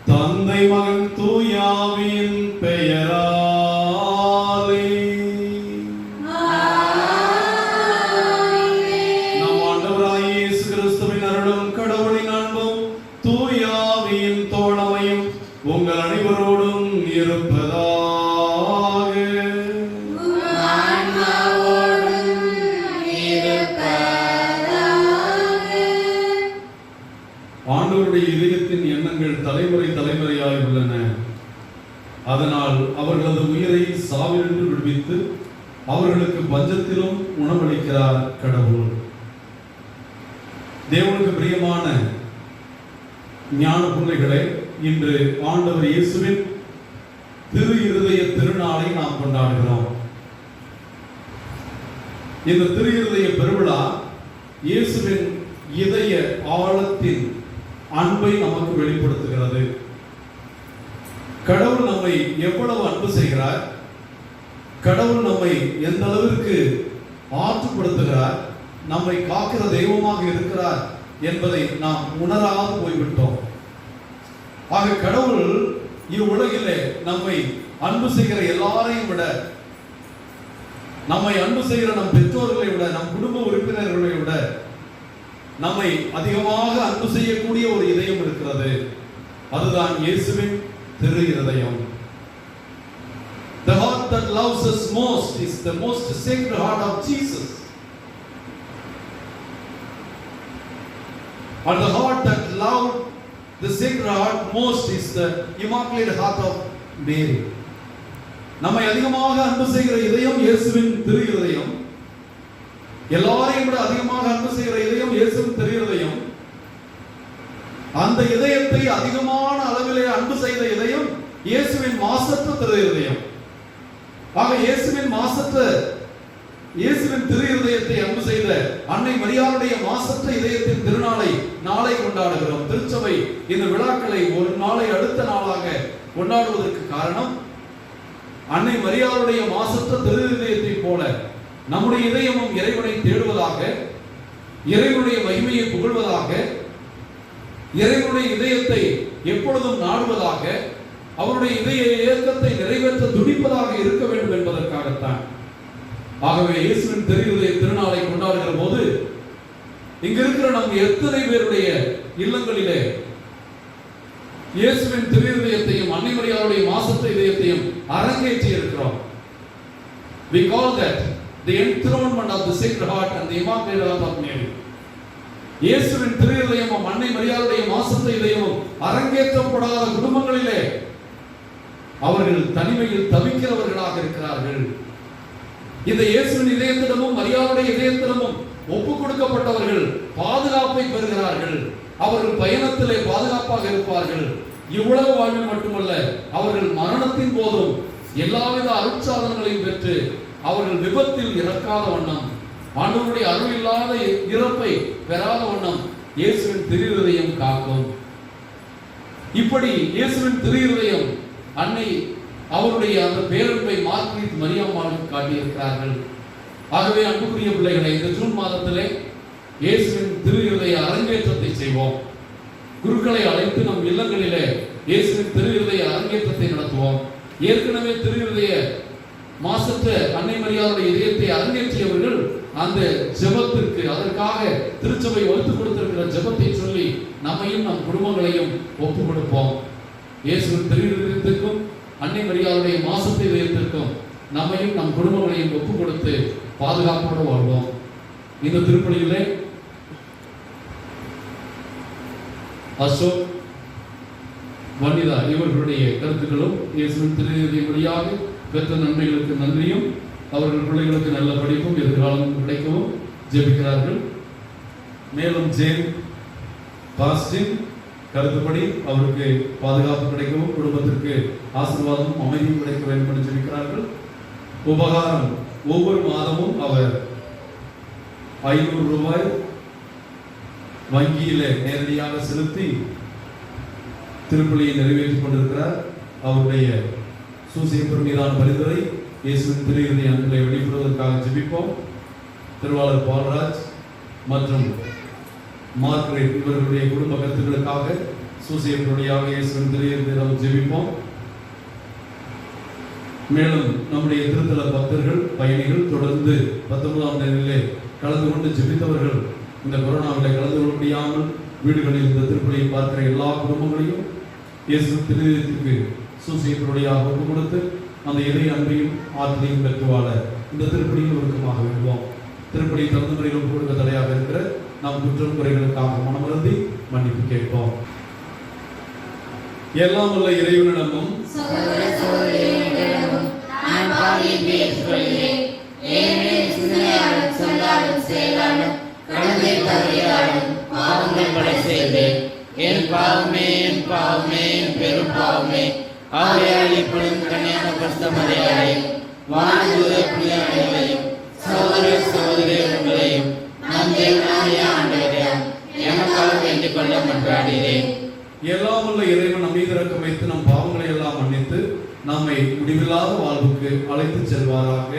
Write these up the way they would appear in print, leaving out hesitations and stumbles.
தந்தை மகன் தூயாவின் பெயராலே நம் ஆண்டவராகிய இயேசு கிறிஸ்துவின் அருளும் கடவுளின் அன்பும் தூயாவின் தோழமையும் உங்கள் அனைவரோடும் இருப்பதாக. ஆண்டவருடைய இதயத்தின் எண்ணங்கள் தலைமுறை தலைமுறையாய் உள்ளன. அதனால் அவர்களது உயிரை சாவிலிருந்து விடுவித்து அவர்களுக்கு பஞ்சத்திலும் உணவளிக்கிறார் கடவுள். தேவனுக்கு பிரியமான ஞான பிள்ளைகளே, இன்று ஆண்டவர் இயேசுவின் திரு இருதய திருநாளை நாம் கொண்டாடுகிறோம். இந்த திரு இருதய பெருவிழா இயேசுவின் இதய ஆழத்தின் அன்பை நமக்கு வெளிப்படுத்துகிறது. கடவுள் நம்மை எவ்வளவு அன்பு செய்கிறார், கடவுள் நம்மை எந்த அளவிற்கு ஆற்றுப்படுத்துகிறார், நம்மை காக்கிற தெய்வமாக இருக்கிறார் என்பதை நாம் உணராது போய்விட்டோம். ஆக கடவுள் இவ்வுலகிலே நம்மை அன்பு செய்கிற எல்லாரையும் விட, நம்மை அன்பு செய்கிற நம் பெற்றோர்களை விட, நம் குடும்ப உறுப்பினர்களை விட நம்மை அதிகமாக அன்பு செய்யக்கூடிய ஒரு இதயம் இருக்கிறது. அதுதான் இயேசுவின் திரு இருதயம். The heart that loves us most is the most sacred heart of Jesus. And the heart that loved the sacred heart most is the immaculate heart of Mary. நம்மை அதிகமாக அன்பு செய்கிற இதயம் இயேசுவின் திரு இருதயம். எல்லாரையும் விட அதிகமாக அன்பு செய்கிற இதயம் இயேசுவின் திரு இருதயம். அந்த இதயத்தை அதிகமான அளவிலே அன்பு செய்த இதயம் இயேசுவின் மாசற்ற திரு இருதயம். ஆக இயேசுவின் திரு இருதயத்தை அன்பு செய்த அன்னை மரியாளுடைய மாசற்ற இதயத்தின் திருநாளை நாளை கொண்டாடுகிறோம். திருச்சபை இந்த விழாக்களை ஒரு நாளை அடுத்த நாளாக கொண்டாடுவதற்கு காரணம், அன்னை மரியாளுடைய மாசற்ற திரு இதயத்தை போல நம்முடைய இதயமும் இறைவனை தேடுவதாக, இறைவனுடைய மகிமையை புகழ்வதாக, இறைவனுடைய இதயத்தை எப்பொழுதும் நாடுவதாக, அவருடைய இதய இயக்கத்தை நிறைவேற்ற துடிப்பதாக இருக்க வேண்டும் என்பதற்காகத்தான். ஆகவே இயேசுவின் திரு இருதய திருநாளை கொண்டாடுகிற போது இங்க இருக்கிற நம் எத்தனை பேருடைய இல்லங்களிலே இயேசுவின் திரு இதயத்தையும் அன்னை மரியாளுடைய மாசற்ற இதயத்தையும் அரங்கேற்றி இருக்கிறோம். We call that the enthronement of the sacred heart and the immaculate heart of Mary. இயேசுவின் திரு இதயமும் அன்னை மரியாளுடைய மாசற்ற இதயமும் அரங்கேற்றப்படாத குடும்பங்களிலே அவர்கள் தனிமையில் தவிக்கிறவர்களாக இருக்கிறார்கள். இந்த இயேசுவின் இதயத்திடமும் மரியாளுடைய இதயத்திடமும் ஒப்பு கொடுக்கப்பட்டவர்கள் பாதுகாப்பை பெறுகிறார்கள். அவர்கள் பயணத்திலே பாதுகாப்பாக இருப்பார்கள். இவ்வளவு வாழ்வில் மட்டுமல்ல, அவர்கள் மரணத்தின் போதும் எல்லாவித அருட்சாதனங்களையும் பெற்று அவர்கள் விபத்தில் இறக்காத வண்ணம், ஆண்டவருடைய அருள் இல்லாத இறப்பை பெறாத வண்ணம் இயேசுவின் திருஹிருதயம் காக்கும். இப்படி இயேசுவின் திருஹிருதயம் அன்னை அவருடைய அந்த பேரன்பை மார்க்ரீத் மரியாம்மாளுக்கு காட்டியிருக்கிறார்கள். ஆகவே அன்புக்குரிய பிள்ளைகளை, இந்த ஜூன் மாதத்திலே இயேசுவின் திருஹிருதய அரங்கேற்றத்தை செய்வோம். குருக்களை அழைத்து நம் இல்லங்களிலே இயேசுவின் திருஹிருதய அரங்கேற்றத்தை நடத்துவோம். ஏற்கனவே திருஹிருதய மாசற்ற அன்னை மரியாளுடைய இதயத்தை அரங்கேற்றியவர்கள் அந்த ஜெபத்திற்கு, அதற்காக திருச்சபை வகுத்து கொடுத்திருக்கிற ஜெபத்தை சொல்லி நம்மையும் நம் குடும்பங்களையும் ஒப்பு கொடுப்போம். இயேசுவின் திருஹிருதயத்திற்கும் அன்னை மரியாளுடைய மாசற்ற இதயத்திற்கும் நம்மையும் நம் குடும்பங்களையும் ஒப்பு கொடுத்து பாதுகாப்போடு வாழ்வோம். இந்த திருப்பலியிலே அசோக், வனிதா இவர்களுடைய கருத்துக்களும் இயேசுவின் திருஹிருதயம் வழியாக பெற்ற நன்மைகளுக்கு நன்றியும், அவர்கள் பிள்ளைகளுக்கு நல்ல படிப்பும் எதிர்காலம் கிடைக்கவும் ஜெபிக்கிறார்கள். மேலும் ஜேம் பாஸ்டின் கருத்துப்படி அவருக்கு பாதுகாப்பு கிடைக்கவும், குடும்பத்திற்கு ஆசீர்வாதமும் அமைதியும் கிடைக்க வேண்டும் என்று ஜெபிக்கிறார்கள். உபகாரம் ஒவ்வொரு மாதமும் அவர் 500 ரூபாய் வங்கியில நேரடியாக செலுத்தி திருப்பலியை நிறைவேற்றிக் கொண்டிருக்கிறார். அவருடைய சூசையப்பர் மீதான பரிந்துரை இயேசுவின் திருஹிருதய அன்பை வெளிப்படுவதற்காக ஜெபிப்போம். திருவாளர் பால்ராஜ் மற்றும் மார்க்ரேட் இவர்களுடைய குடும்ப கருத்துக்களுக்காக சூசையப்பருடையாக இயேசுவின் திருஹிருதயம் ஜெபிப்போம். மேலும் நம்முடைய திருத்தல பக்தர்கள், பயணிகள் தொடர்ந்து 19ஆம் நாளிலே கலந்து கொண்டு ஜெபித்தவர்கள், இந்த கொரோனாவில் கலந்து கொள்ள முடியாமல் வீடுகளில் இந்த திருப்பலியை பார்க்கிற எல்லா குடும்பங்களையும் இயேசுவின் திருஹிருதயத்திற்கு சூசையப்பருடையாக ஒப்பு கொடுத்து அந்த இதய அன்பையும் ஆற்றலையும் பெற்று வாழ இந்த திருப்பலியில் ஒருக்கமாக விடுவோம். திருப்பலி தகுந்த முறையில் ஒப்பு கொடுக்க தடையாக இருக்கிற நாம் குற்றம் குறைகளுக்காக மனமருந்தி மன்னிப்பு கேட்போம். எல்லாம் உள்ள இறைவனிடமும் என் பாவமே என் பாவமே என் பெரும் பாவமே, ஆகையால் இப்பொழுதும் கன்னியான பரிசுத்த மரியாதை வானதூத புனிதர்களையும் சகோதர சகோதரிகளையும் நம் தேவனாகிய ஆண்டவரையும் எனக்காக வேண்டிக் கொள்ள மன்றாடுகிறேன். எல்லாம் உள்ள இறைவன் நம் மீது இரக்கம் வைத்து நம் பாவங்களை எல்லாம் மன்னித்து நம்மை முடிவில்லாத வாழ்வுக்கு அழைத்து செல்வாராக.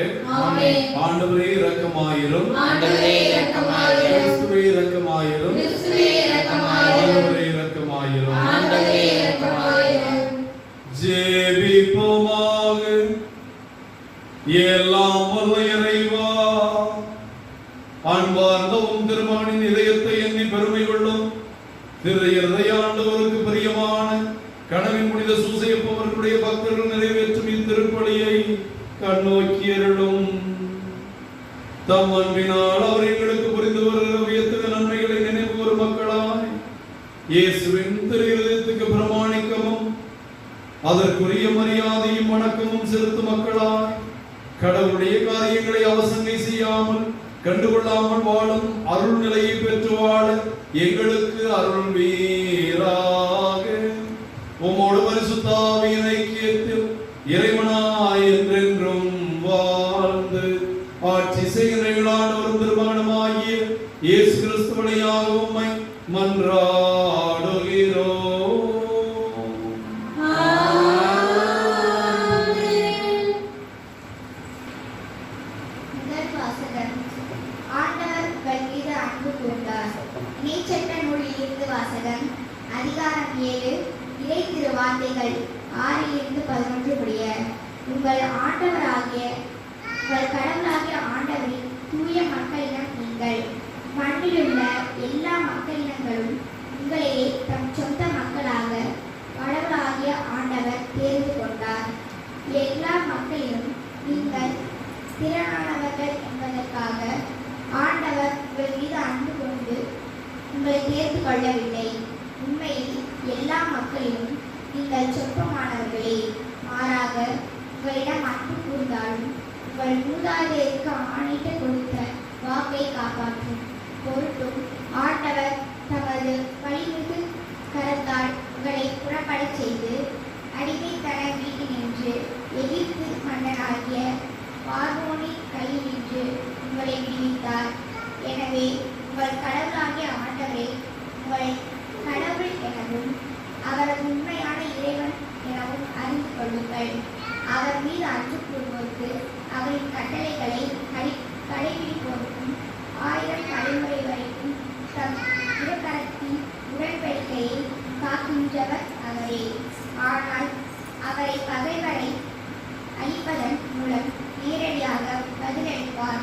ஆண்டவரே இரக்கமாயிரும், ஆண்டவரே இரக்கமாயிரும், கிறிஸ்துவே இரக்கமாயிரும், கிறிஸ்துவே இரக்கமாயிரும், ஆண்டவரே இரக்கமாயிரும், ஆண்டவரே இரக்கமாயிரும். ஜெபிப்போமாக. எல்லாம் வல்ல இறைவா, அன்பார்ந்த உம் திருமகனின் இதயத்தை எண்ணி பெருமை கொள்ளும் திருஹிருதய ஆண்டவருக்கு பிரியமான கனவின் புனித சூசையப்பவர்களுடைய பக்தர்கள் நிறைவேற்றும் இத்திருப்பலியை கண்ணோக்கியருளும். தம் அன்பினால் அவர் எங்களுக்கு புரிந்து வருகிற வியத்தக நன்மைகளை நினைவு கூறும் மக்களாய் இயேசுவின் திருஹிருதயத்துக்கு பிரமாணிக்கமும் அதற்குரிய மரியாதையும் வணக்கமும் செலுத்தும் மக்களாய் கடவுளுடைய காரியங்களை அவசங்கை செய்யாமல் கண்டுகொள்ளாமல் வாழும் அருள் நிலையை பெற்று வாழ எங்களுக்கு அருள் வீராக. உம்மோடு பரிசுத்த ஆவியின் ஐக்கியத்தில் இறைவனாய் என்றென்றும் வாழ்ந்து ஆட்சி செய்கிற ஆண்டவரும் திருமகனுமாகிய இயேசு கிறிஸ்து வழியாக உம்மை மன்றாடுகிறோம். அதிகாரம் 7 இறை திருவார்த்தைகள் 6-11 முடிய. உங்கள் ஆண்டவராகிய உங்கள் கடவுளாகிய ஆண்டவரின் தூய மக்களிடம் நீங்கள். மண்ணிலுள்ள எல்லா மக்களினங்களும் உங்களையே தம் சொந்த மக்களாக கடவுளாகிய ஆண்டவர் தேர்ந்து கொண்டார். எல்லா மக்களிலும் நீங்கள் திறனானவர்கள் என்பதற்காக ஆண்டவர் உங்கள் மீது அன்பு கொண்டு உங்களை தேர்ந்து கொள்ளவில்லை. உண்மையில் எல்லா மக்களிலும் நீங்கள் சொற்பமானவர்களே. மாறாக உங்களிடம் அன்பு கூர்ந்தாலும் உங்கள் மூதாதையருக்கு ஆணையிட்டு கொடுத்த வாக்கை காப்பாற்றும் பொருட்டும் ஆண்டவர் தமது வலிமிகு கரத்தால் உங்களை புறப்படச் செய்து அடிமைத்தன வீட்டினின்று எகிப்து மன்னனாகிய பார்வோனின் கையினின்று உங்களை விடுவித்தார். எனவே உங்கள் கடவுளாகிய ஆண்டவரே உங்களை கடவுள் எனவும் அவரது உண்மையான இறைவன் எனவும் அறிந்து கொள்ளுங்கள். அவர் மீது அன்பு கூறுவோருக்கு அவரின் கட்டளைகளை கடைபிடிப்போருக்கும் 1000 தலைமுறை வரைக்கும் தம் இருகரத்தின் உடன்படிக்கையை காக்கின்றவர் அவரே. ஆனால் அவரை பகைவரை அழிப்பதன் மூலம் நேரடியாக பதிலளிப்பார்.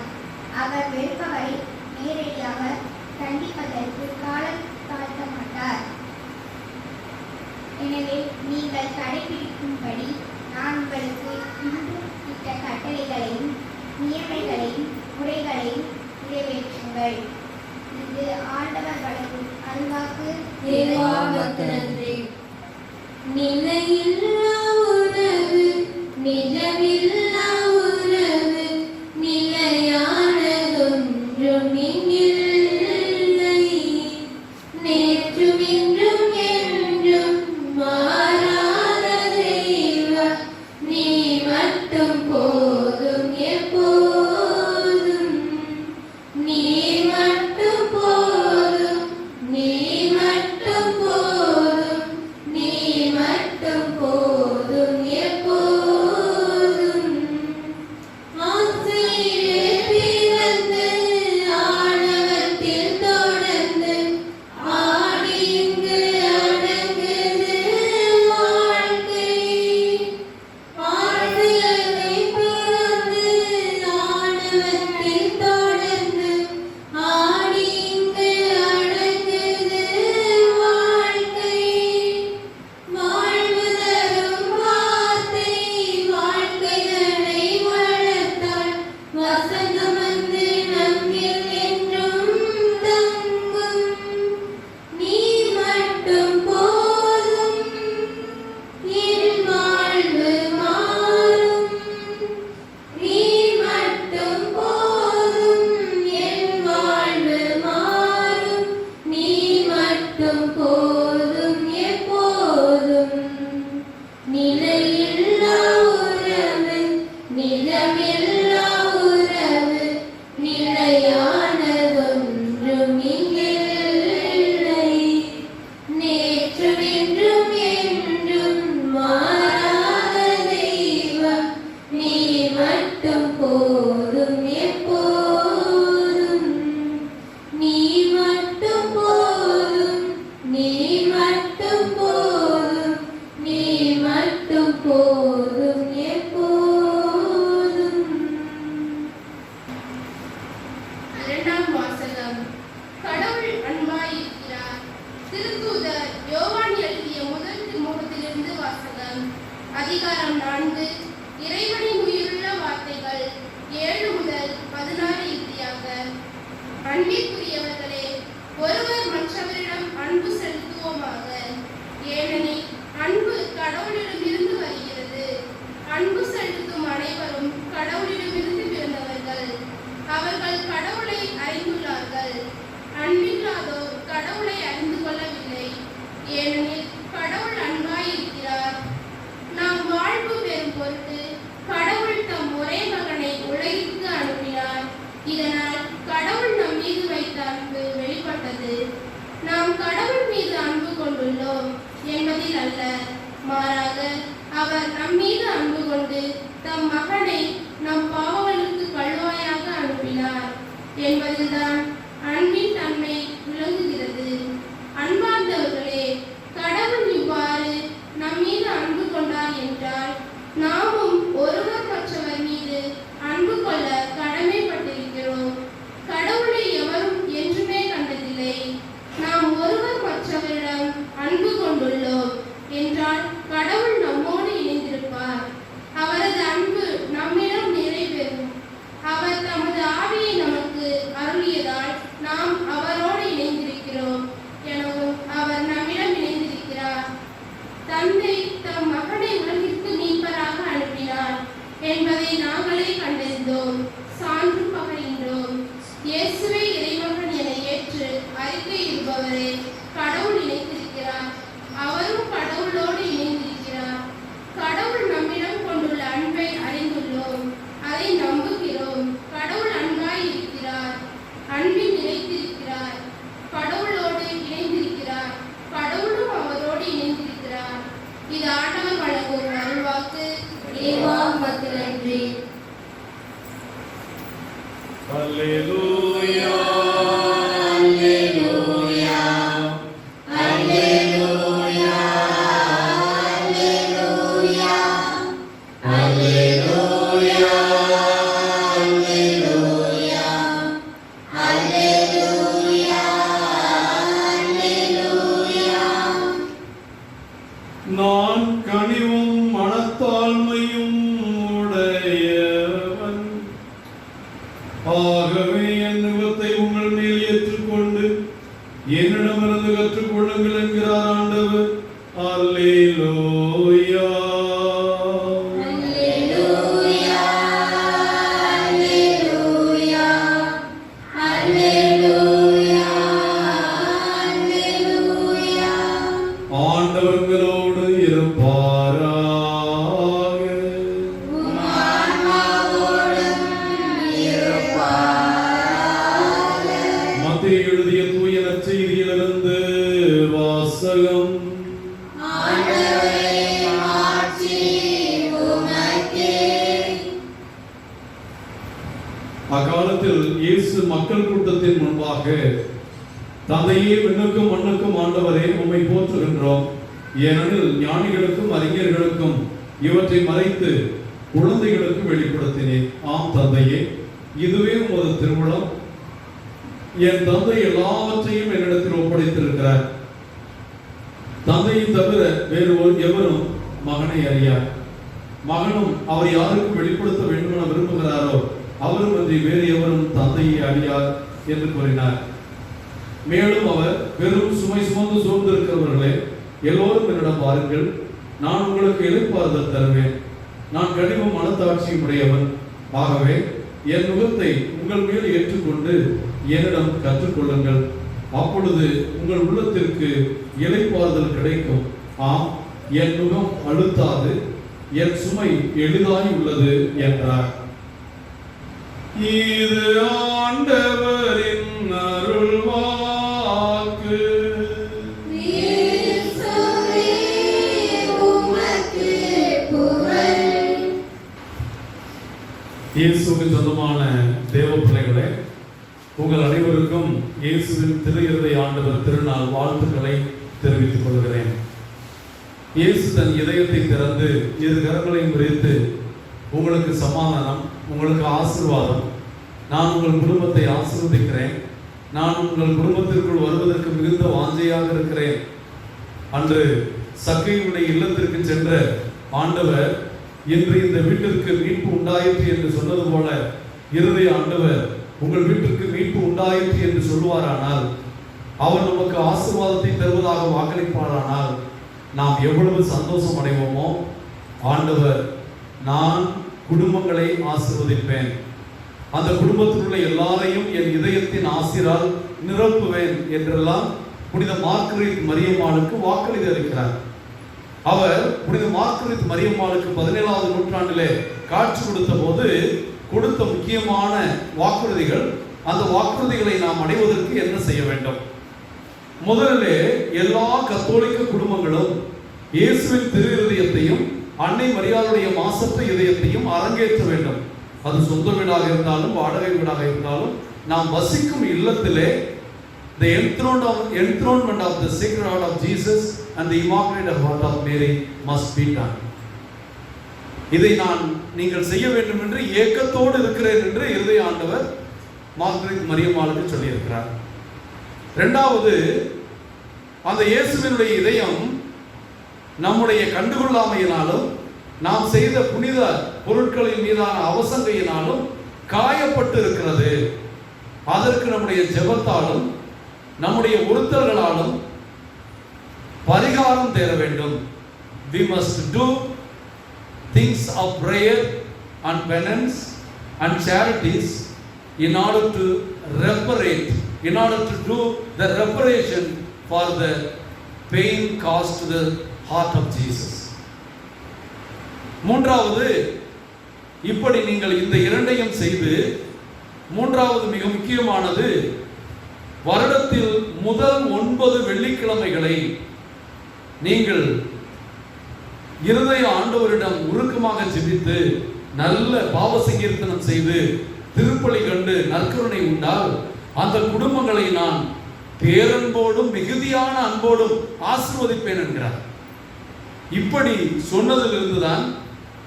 அவர் வெறுப்பவரை நேரடியாக தண்டிப்பதற்கு காலம் தாழ்த்த மாட்டார். எனவே நீங்கள் கடைபிடிக்கும்படி நான் உங்களுக்கு இன்றும் இட்ட கட்டளைகளையும் நியமங்களையும் முறைகளையும் நிறைவேற்றுங்கள். இது ஆண்டவர் வழங்கும் அருள்வாக்கு. தேவாவுக்கு நன்றி. நிலையில்லா உறவு, நிஜமில்லா உறவு, நிலையானதொன்றும் இங்கில்லை. நேற்றும் இன்றும் என்றும் மாறாத தெய்வம், நீ மட்டும் போதும் எப்போதும். நீ மட்டும் போதும், நீ மட்டும் போதும், நீ மட்டும் போதும் எப்போதும். ஆசையிலே பிறந்து ஆணவத்தில் தொடர்ந்து ஆடி இங்கு அடங்குது வாழ்க்கை. ஆசையிலே பிறந்து ஆணவத்தில் தொடர்ந்து ஆடி இங்கு அடங்குது வாழ்க்கை. வாழ்வு தரும் வார்த்தை வாழ்க்கைதனை வளர்த்தால் வசந்தம் வந்து நம்மில் என்றும் தங்கும். நீ மட்டும் போதும், என் வாழ்வு மாறும். நீ மட்டும் போதும், என் வாழ்வு மாறும். நீ மட்டும் போதும் எப்போதும். நிலையில்லா உறவு, நிஜமில்லா உறவு, நிலையானதொன்றும் இங்கில்லை. நேற்றும் இன்றும் என்றும் மாறாத தெய்வம், நீ மட்டும் போதும் எப்போதும். நீ மட்டும் போதும், நீ மட்டும் போதும், நீ மட்டும் போதும் எப்போதும். இரண்டாம் வாசகம். கடவுள் அன்பாயிருக்கிறார். திருத்தூதர் யோவான் எழுதிய முதல் திருமுகத்திலிருந்து வாசகம். அதிகாரம் 4. இறைவனின் உயிருள்ள வார்த்தைகள் 7 முதல் 16 இறுதியாக. அன்பிற்குரியவர்களே, ஒருவர் மற்றவரிடம் அன்பு செலுத்துவோமாக. ஏனெனில் அன்பு கடவுளிடமிருந்து வருகிறது. அன்பு செலுத்தும் அனைவரும் கடவுளிடமிருந்து பிறந்தவர்கள். அவர்கள் கடவுளை அறிந்துள்ளார்கள். அன்பில்லாதோர் கடவுளை அறிந்து கொள்ளவில்லை. ஏனெனில் கடவுள் அன்பாயிருக்கிறார். நாம் வாழ்வு பெறும் பொருட்டு கடவுள் தம் ஒரே மகனை உலகிற்கு அனுப்பினார். இதனால் கடவுள் நம் மீது வைத்த அன்பு வெளிப்பட்டது. நாம் கடவுள் மீது அன்பு கொண்டுள்ளோம் என்பதில் அல்ல, மாறாக அவர் நம் மீது அன்பு கொண்டு தம் மகனை நம் பாவங்களுக்கு கழுவாயாக அனுப்பினார் என்பதில்தான் அன்பின் தன்மை விளங்குகிறது. அன்பார்ந்தவர்களே, கடவுள் இவ்வாறு நம் மீது அன்பு கொண்டார் என்றால் நாமும் ஒருவர் மற்றவர் மீது அன்பு கொள்ள கடமைப்பட்டிருக்கிறோம். கடவுளை எவரும் என்றுமே கண்டதில்லை. நாம் ஒருவர் மற்றவரிடம் அன்பு கொண்டுள்ளோம் என்றால் கடவுள் நம்மோடு இணைந்திருப்பார். அவரது அன்பு நம்மிடம் நிறைவேறும். அவர் தமது ஆவியை நமக்கு அருளியதால் நாம் அவரோடு இணைந்திருக்கிறோம் எனவும் அவர் நம்மிடம் இணைந்திருக்கிறார். தந்தை தம் மகனை உலகிற்கு மீட்பராக அனுப்பினார் என்பதை நாங்களே கண்டறிந்தோம், சான்று பகர்கின்றோம். இயேசுவே இறைமகன் என ஏற்று அறிக்கையிடுபவரே, அல்லேலூயா அல்லேலூயா அல்லேலூயா அல்லேலூயா அல்லேலூயா அல்லேலூயா அல்லேலூயா அல்லேலூயா. நான் கனிவும் மனத்தாழ்மையும் உடையவன், ஆகவே என் நுகத்தை உங்கள் மேல் ஏற்றுக்கொண்டு என்னிடமிருந்து கற்றுக்கொள்ளுங்கள் என்கிறார் ஆண்டவர். அல்லேலூயா அல்லேலூயா அல்லேலூயா அல்லேலூயா அல்லேலூயா. ஆண்டவர்களோடு இருப்பாராக. உம் ஆன்மாவோடும் இருப்பாராக. மத்தேயு எழுதிய தூய நற்செய்தியிலிருந்து வாசகம். ஆண்டவரே, மாட்சி உமக்கே. அக்காலத்தில் இயேசு மக்கள் கூட்டத்தின் முன்பாக, தந்தையே, விண்ணுக்கும் மண்ணுக்கும் ஆண்டவரே, உம்மை போற்றுகின்றோம். ஏனெனில் ஞானிகளுக்கும் அறிஞர்களுக்கும் இவற்றை மறைத்து குழந்தைகளுக்கு வெளிப்படுத்தினேன். ஆம் தந்தையே, இதுவே உமது திருவுளம். என் தந்தை எல்லாவற்றையும் என்னிடத்தில் ஒப்படைத்திருக்கிறார். தந்தையை தவிர வேறு எவரும் மகனை அறியார். மகனும் அவர் யாருக்கு வெளிப்படுத்த வேண்டும் என விரும்புகிறாரோ அவரும் அன்றி வேறு எவரும் தந்தையை அறியார் என்று கூறினார். மேலும் அவர், பெரும் சுமை சுமந்து சோர்ந்திருக்கிறவர்களே, எல்லோரும் என்னிடம் வாருங்கள், நான் உங்களுக்கு இளைப்பாறுதல் தருவேன். நான் கனிவும் மனத்தாட்சியும் உடையவன். ஆகவே என் நுகத்தை உங்கள் மேல் ஏற்றுக்கொண்டு என்னிடம் கற்றுக்கொள்ளுங்கள். அப்பொழுது உங்கள் உள்ளத்திற்கு இளைப்பாறுதல் கிடைக்கும். ஆம், என் நுகம் அழுத்தாது, என் சுமை எளிதாய் உள்ளது என்றார். இது ஆண்டவரின் அருள்வாக்கு. இயேசுவே, உமக்கு புகழ். இயேசுவுக்கு சொந்தமான தேவ பிள்ளைகளே, உங்கள் அனைவருக்கும் இயேசுவின் திரு இருதய ஆண்டவர் திருநாள் வாழ்த்துக்களை தெரிவித்துக் கொள்கிறேன். இயேசு தன் இதயத்தை திறந்து இரு கரங்களையும் விரித்து உங்களுக்கு சமாதானம், உங்களுக்கு ஆசீர்வாதம், நான் உங்கள் குடும்பத்தை ஆசீர்வதிக்கிறேன், நான் உங்கள் குடும்பத்திற்குள் வருவதற்கு மிகுந்த வாஞ்சையாக இருக்கிறேன். அன்று சக்கையுடைய இல்லத்திற்கு சென்ற ஆண்டவர் இன்று இந்த வீட்டிற்கு மீட்பு உண்டாயிற்று என்று சொன்னது போல இருதய ஆண்டவர் உங்கள் வீட்டிற்கு மீட்பு உண்டாயிற்று என்று சொல்லுவாரானால், அவர் நமக்கு ஆசீர்வாதத்தை தருவதாக வாக்களிப்பாரானால் நாம் எவ்வளவு சந்தோஷம் அடைவோமோ. ஆண்டவர், நான் குடும்பங்களை ஆசீர்வதிப்பேன், அந்த குடும்பத்தில் உள்ள எல்லாரையும் என் இதயத்தின் ஆசீரால் நிரப்புவேன் என்றெல்லாம் புனித மார்கரெட் மரியம்மாளுக்கு வாக்களித்து இருக்கிறார். அவர் புனித மார்கரெட் மரியம்மாளுக்கு 17ஆவது நூற்றாண்டிலே காட்சி கொடுத்த போது கொடுத்த முக்கியமான வாக்குறுதிகள். அந்த வாக்குறுதிகளை நாம் அடைவதற்கு என்ன செய்ய வேண்டும்? முதலிலே எல்லா கத்தோலிக்க குடும்பங்களும் இயேசுவின் திரு இதயத்தையும் அன்னை மரியாளுடைய மாசற்ற இதயத்தையும் அரங்கேற்ற வேண்டும். அது சொந்த வீடாக இருந்தாலும் வாடகை வீடாக இருந்தாலும் நாம் வசிக்கும் இல்லத்திலே the enthronement of the Sacred Heart of Jesus and the Immaculate Heart of Mary must be done. இதை நீங்கள் செய்ய வேண்டும் என்று ஏக்கத்தோடு இருக்கிறேன் என்று இருதய ஆண்டவர் மார்கரெட் மரியம்மாளுக்கு சொல்லியிருக்கிறார். இரண்டாவது, அந்த இயேசுவினுடைய இதயம் நம்முடைய கண்டுகொள்ளாமையினாலும் நாம் செய்த புனித பொருட்களின் மீதான அவசங்கையினாலும் காயப்பட்டு இருக்கிறது. அதற்கு நம்முடைய ஜெபத்தாலும் நம்முடைய உறுத்தல்களாலும் பரிகாரம் தேட வேண்டும். We must do things of prayer and penance and charities in order to reparate, in order to do the reparation for the pain caused to the heart of Jesus. மூன்றாவது, இப்படி நீங்கள் இந்த இரண்டையும் செய்து, மூன்றாவது மிக முக்கியமானது, வருடத்தில் முதல் 9 வெள்ளிக்கிழமைகளை நீங்கள் இருதய ஆண்டவரிடம் உருக்கமாக ஜெபித்து நல்ல பாவ சங்கீர்த்தனம் செய்து திருப்பலி கண்டு நல்ல நற்கருணை உண்டால் அந்த குடும்பங்களை நான் பேரன்போடும் மிகுதியான அன்போடும் ஆசீர்வதிப்பேன் என்கிறார். இப்படி சொன்னதிலிருந்துதான்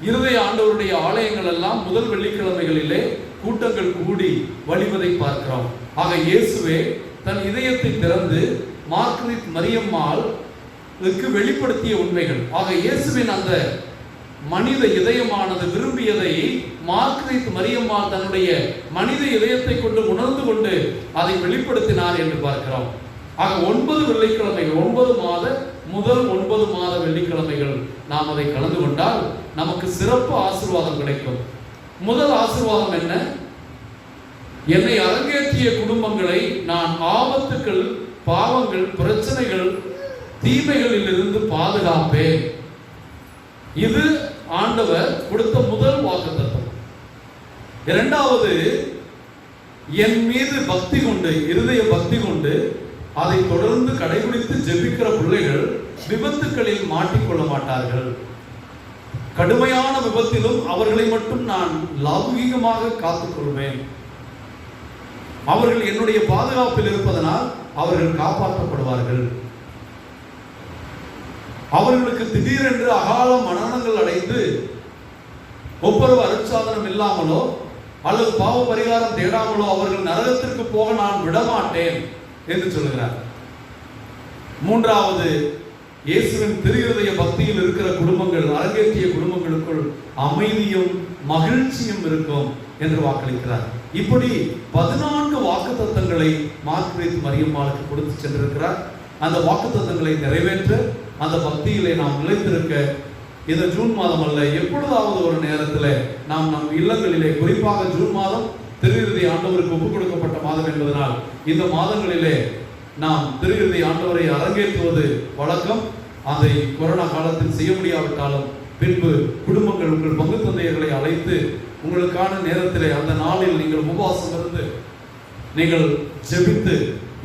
இருதய ஆண்டவருடைய ஆலயங்கள் எல்லாம் முதல் வெள்ளிக்கிழமைகளிலே கூட்டங்கள் கூடி வழிவதை பார்க்கிறோம். ஆக இயேசுவே தன் இதயத்தை திறந்து மார்கரெட் மரியம்மாளுக்கு வெளிப்படுத்திய உண்மைகள். ஆக இயேசுவின் அந்த மனித இதயமானது விரும்பியதை மார்கரெட் மரியம்மாள் தன்னுடைய மனித இதயத்தை கொண்டு உணர்ந்து கொண்டு அதை வெளிப்படுத்தினார் என்று பார்க்கிறோம். ஆக 9 வெள்ளிக்கிழமைகள், 9 மாத முதல் 9 மாத வெள்ளிக்கிழமைகள் நாம் அதை கலந்து கொண்டால் நமக்கு சிறப்பு ஆசீர்வாதம் கிடைக்கும். முதல் ஆசீர்வாதம் என்ன? என்னை அரங்கேற்றிய குடும்பங்களை நான் ஆபத்துக்கள், பாவங்கள், பிரச்சனைகள், தீமைகளில் இருந்து பாதுகாப்பேன். இது ஆண்டவர் கொடுத்த முதல் வாக்குத்தத்தம். இரண்டாவது, என் மீது பக்தி கொண்டு, இருதய பக்தி கொண்டு அதை தொடர்ந்து கடைபிடித்து ஜெபிக்கிற பிள்ளைகள் விபத்துக்களில் மாட்டிக்கொள்ள மாட்டார்கள். கடுமையான விபத்திலும் அவர்களை மட்டும் நான் லௌகீகமாக காத்துக்கொள்வேன். அவர்கள் என்னுடைய பாதுகாப்பில் இருப்பதனால் அவர்கள் காப்பாற்றப்படுவார்கள். அவர்களுக்கு திடீரென்று அகால மரணங்கள் அடைந்து ஒவ்வொரு அருட்சாதனம் இல்லாமலோ அல்லது பாவ பரிகாரம் தேடாமலோ அவர்கள் நரகத்திற்கு போக நான் விடமாட்டேன் என்று சொல்கிறார். மூன்றாவது, இயேசுவின் திருஹிருதய பக்தியில் இருக்கிற குடும்பங்கள், அரங்கேற்றிய குடும்பங்களுக்குள் அமைதியும் மகிழ்ச்சியும் இருக்கும் என்று வாக்களிக்கிறார். இப்படி 14 வாக்குத்தத்தங்களை மார்கரெட் மரியம்மாளுக்கு கொடுத்து சென்றிருக்கிறார். அந்த வாக்குத்தத்தங்களை நிறைவேற்ற, அந்த பக்தியிலே நாம் நிலைத்திருக்க, இந்த ஜூன் மாதம் அல்ல, எப்பொழுதாவது ஒரு நேரத்தில் நாம் நம் இல்லங்களிலே, குறிப்பாக ஜூன் மாதம் திருஹிருதய ஆண்டவருக்கு ஒப்புக் கொடுக்கப்பட்ட மாதம் என்பதனால் இந்த மாதங்களிலே நாம் திருஹிருதய ஆண்டவரை அரங்கேற்றுவது வழக்கம். அதை கொரோனா காலத்தில் செய்ய முடியாவிட்டாலும் பின்பு குடும்பங்கள் உங்கள் பங்கு தந்தையர்களை அழைத்து உங்களுக்கான நேரத்திலே அந்த நாளில் நீங்கள் உபவாசம் இருந்து நீங்கள் ஜெபித்து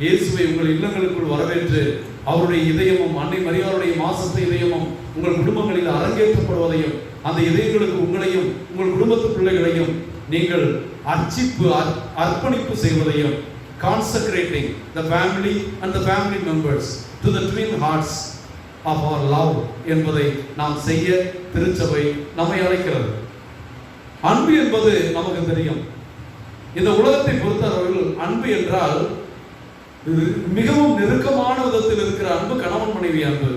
இயேசுவை உங்கள் இல்லங்களுக்குள் வரவேற்று அவருடைய இதயமும் அன்னை மரியாளுடைய மாசத்த இதயமும் உங்கள் குடும்பங்களில் அரங்கேற்றப்படுவதையும், அந்த இதயங்களுக்கு உங்களையும் உங்கள் குடும்பத்து பிள்ளைகளையும் நீங்கள் அர்ப்பணிப்பு செய்வதையும், consecrating the family and the family members to the twin hearts of our love என்பதை நாம் செய்ய திருச்சபை நம்மை அழைக்கிறது. அன்பு என்பது நமக்கு தெரியும். இந்த உலகத்தை பொறுத்தவரையில் அன்பு என்றால் மிகவும் நெருக்கமான விதத்தில் இருக்கிற அன்பு கணவன் மனைவி அன்பு.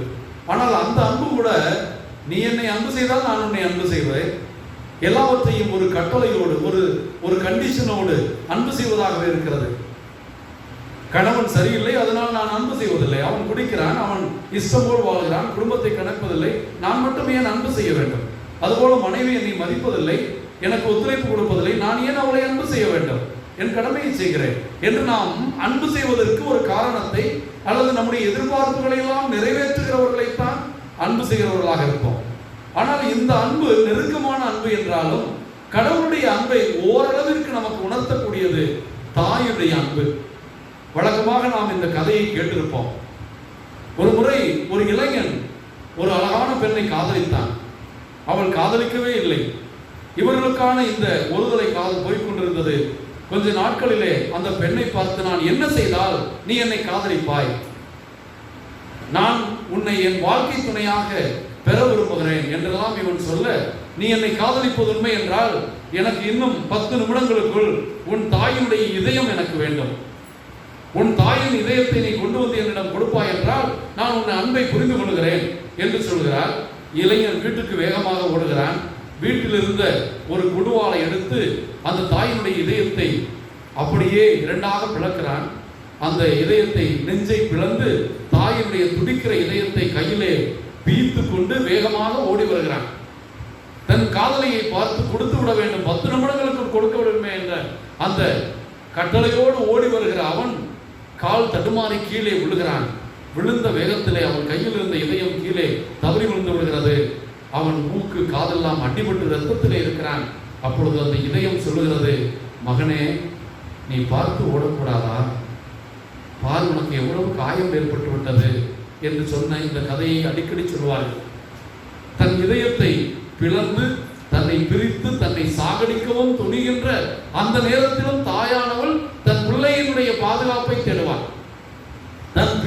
ஆனால் அந்த அன்பு கூட நீ என்னை அன்பு செய்தால் நான் உன்னை அன்பு செய்வேன், எல்லாவற்றையும் ஒரு கட்டளையோடு ஒரு கண்டிஷனோடு அன்பு செய்வதாகவே இருக்கிறது. கணவன் சரியில்லை, அதனால் நான் அன்பு செய்வதில்லை. அவன் குடிக்கிறான், அவன் இஷ்டம் போல் வாழ்கிறான், குடும்பத்தை கணப்பதில்லை, நான் மட்டும் ஏன் அன்பு செய்ய வேண்டும்? அதுபோல மனைவி என்னை மதிப்பதில்லை, எனக்கு ஒத்துழைப்பு கொடுப்பதில்லை, நான் ஏன் அவளை அன்பு செய்ய வேண்டும்? என் கடமையை செய்கிறேன் என்று நாம் அன்பு செய்வதற்கு ஒரு காரணத்தை அல்லது நம்முடைய எதிர்பார்ப்புகளை எல்லாம் நிறைவேற்றுகிறவர்களைத்தான் அன்பு செய்கிறவர்களாக இருப்போம். ஆனால் இந்த அன்பு நெருக்கமான அன்பு என்றாலும் கடவுளுடைய அன்பை ஓரளவிற்கு நமக்கு உணர்த்தக்கூடியது தாயுடைய அன்பு. வழக்கமாக நாம் இந்த கதையை கேட்டிருப்போம். ஒரு முறை ஒரு இளைஞன் ஒரு அழகான பெண்ணை காதலித்தான். அவள் காதலிக்கவே இல்லை. இவர்களுக்கான இந்த ஒருதலை காதல் போய்கொண்டிருந்தது. கொஞ்ச நாட்களிலே அந்த பெண்ணை பார்த்து, நான் என்ன செய்தால் நீ என்னை காதலிப்பாய்? நான் உன்னை என் வாழ்க்கை துணையாக பெற விரும்புகிறேன் என்றெல்லாம் இவன் சொல்ல, நீ என்னை காதலிப்பது உண்மை என்றால் எனக்கு இன்னும் 10 நிமிடங்களுக்குள் உன் தாயினுடைய இதயம் எனக்கு வேண்டும். உன் தாயின் இதயத்தை நீ கொண்டு வந்து என்னிடம் கொடுப்பாய் என்றால் நான் உன் அன்பை புரிந்து கொள்கிறேன் என்று சொல்கிறார். இளைஞன் வீட்டுக்கு வேகமாக ஓடுகிறான். வீட்டில் இருந்த ஒரு குடுவாளை எடுத்து அந்த தாயினுடைய இதயத்தை அப்படியே 2ஆக பிளக்கிறான். அந்த இதயத்தை, நெஞ்சை பிளந்து தாயினுடைய துடிக்கிற இதயத்தை கையிலே பீத்து கொண்டு வேகமாக ஓடி வருகிறான். தன் காதலியை பார்த்து கொடுத்து விட வேண்டும், 10 நிமிடங்களுக்கு கொடுக்க விடுமே என்ற அந்த கட்டளையோடு ஓடி வருகிற அவன் கால் தடுமாறி கீழே விழுகிறான். விழுந்த வேகத்திலே அவன் கையில் இருந்த இதயம் கீழே தவறி விழுந்து விடுகிறது. அவன் மூக்கு காதெல்லாம் அடிபட்டு ரத்தத்திலே இருக்கிறான். அப்பொழுது அந்த இதயம் சொல்லுகிறது, மகனே, நீ பார்த்து ஓடக்கூடாதா? பார், உனக்கு எவ்வளவு காயம் ஏற்பட்டு விட்டது என்று சொன்ன இந்த கதையை அடிக்கடி சொல்வார்கள். தன் இதயத்தை பிளந்து தன்னை பிரித்து தன்னை சாகடிக்கவும் துணிகின்ற அந்த நேரத்திலும் தாயானவள்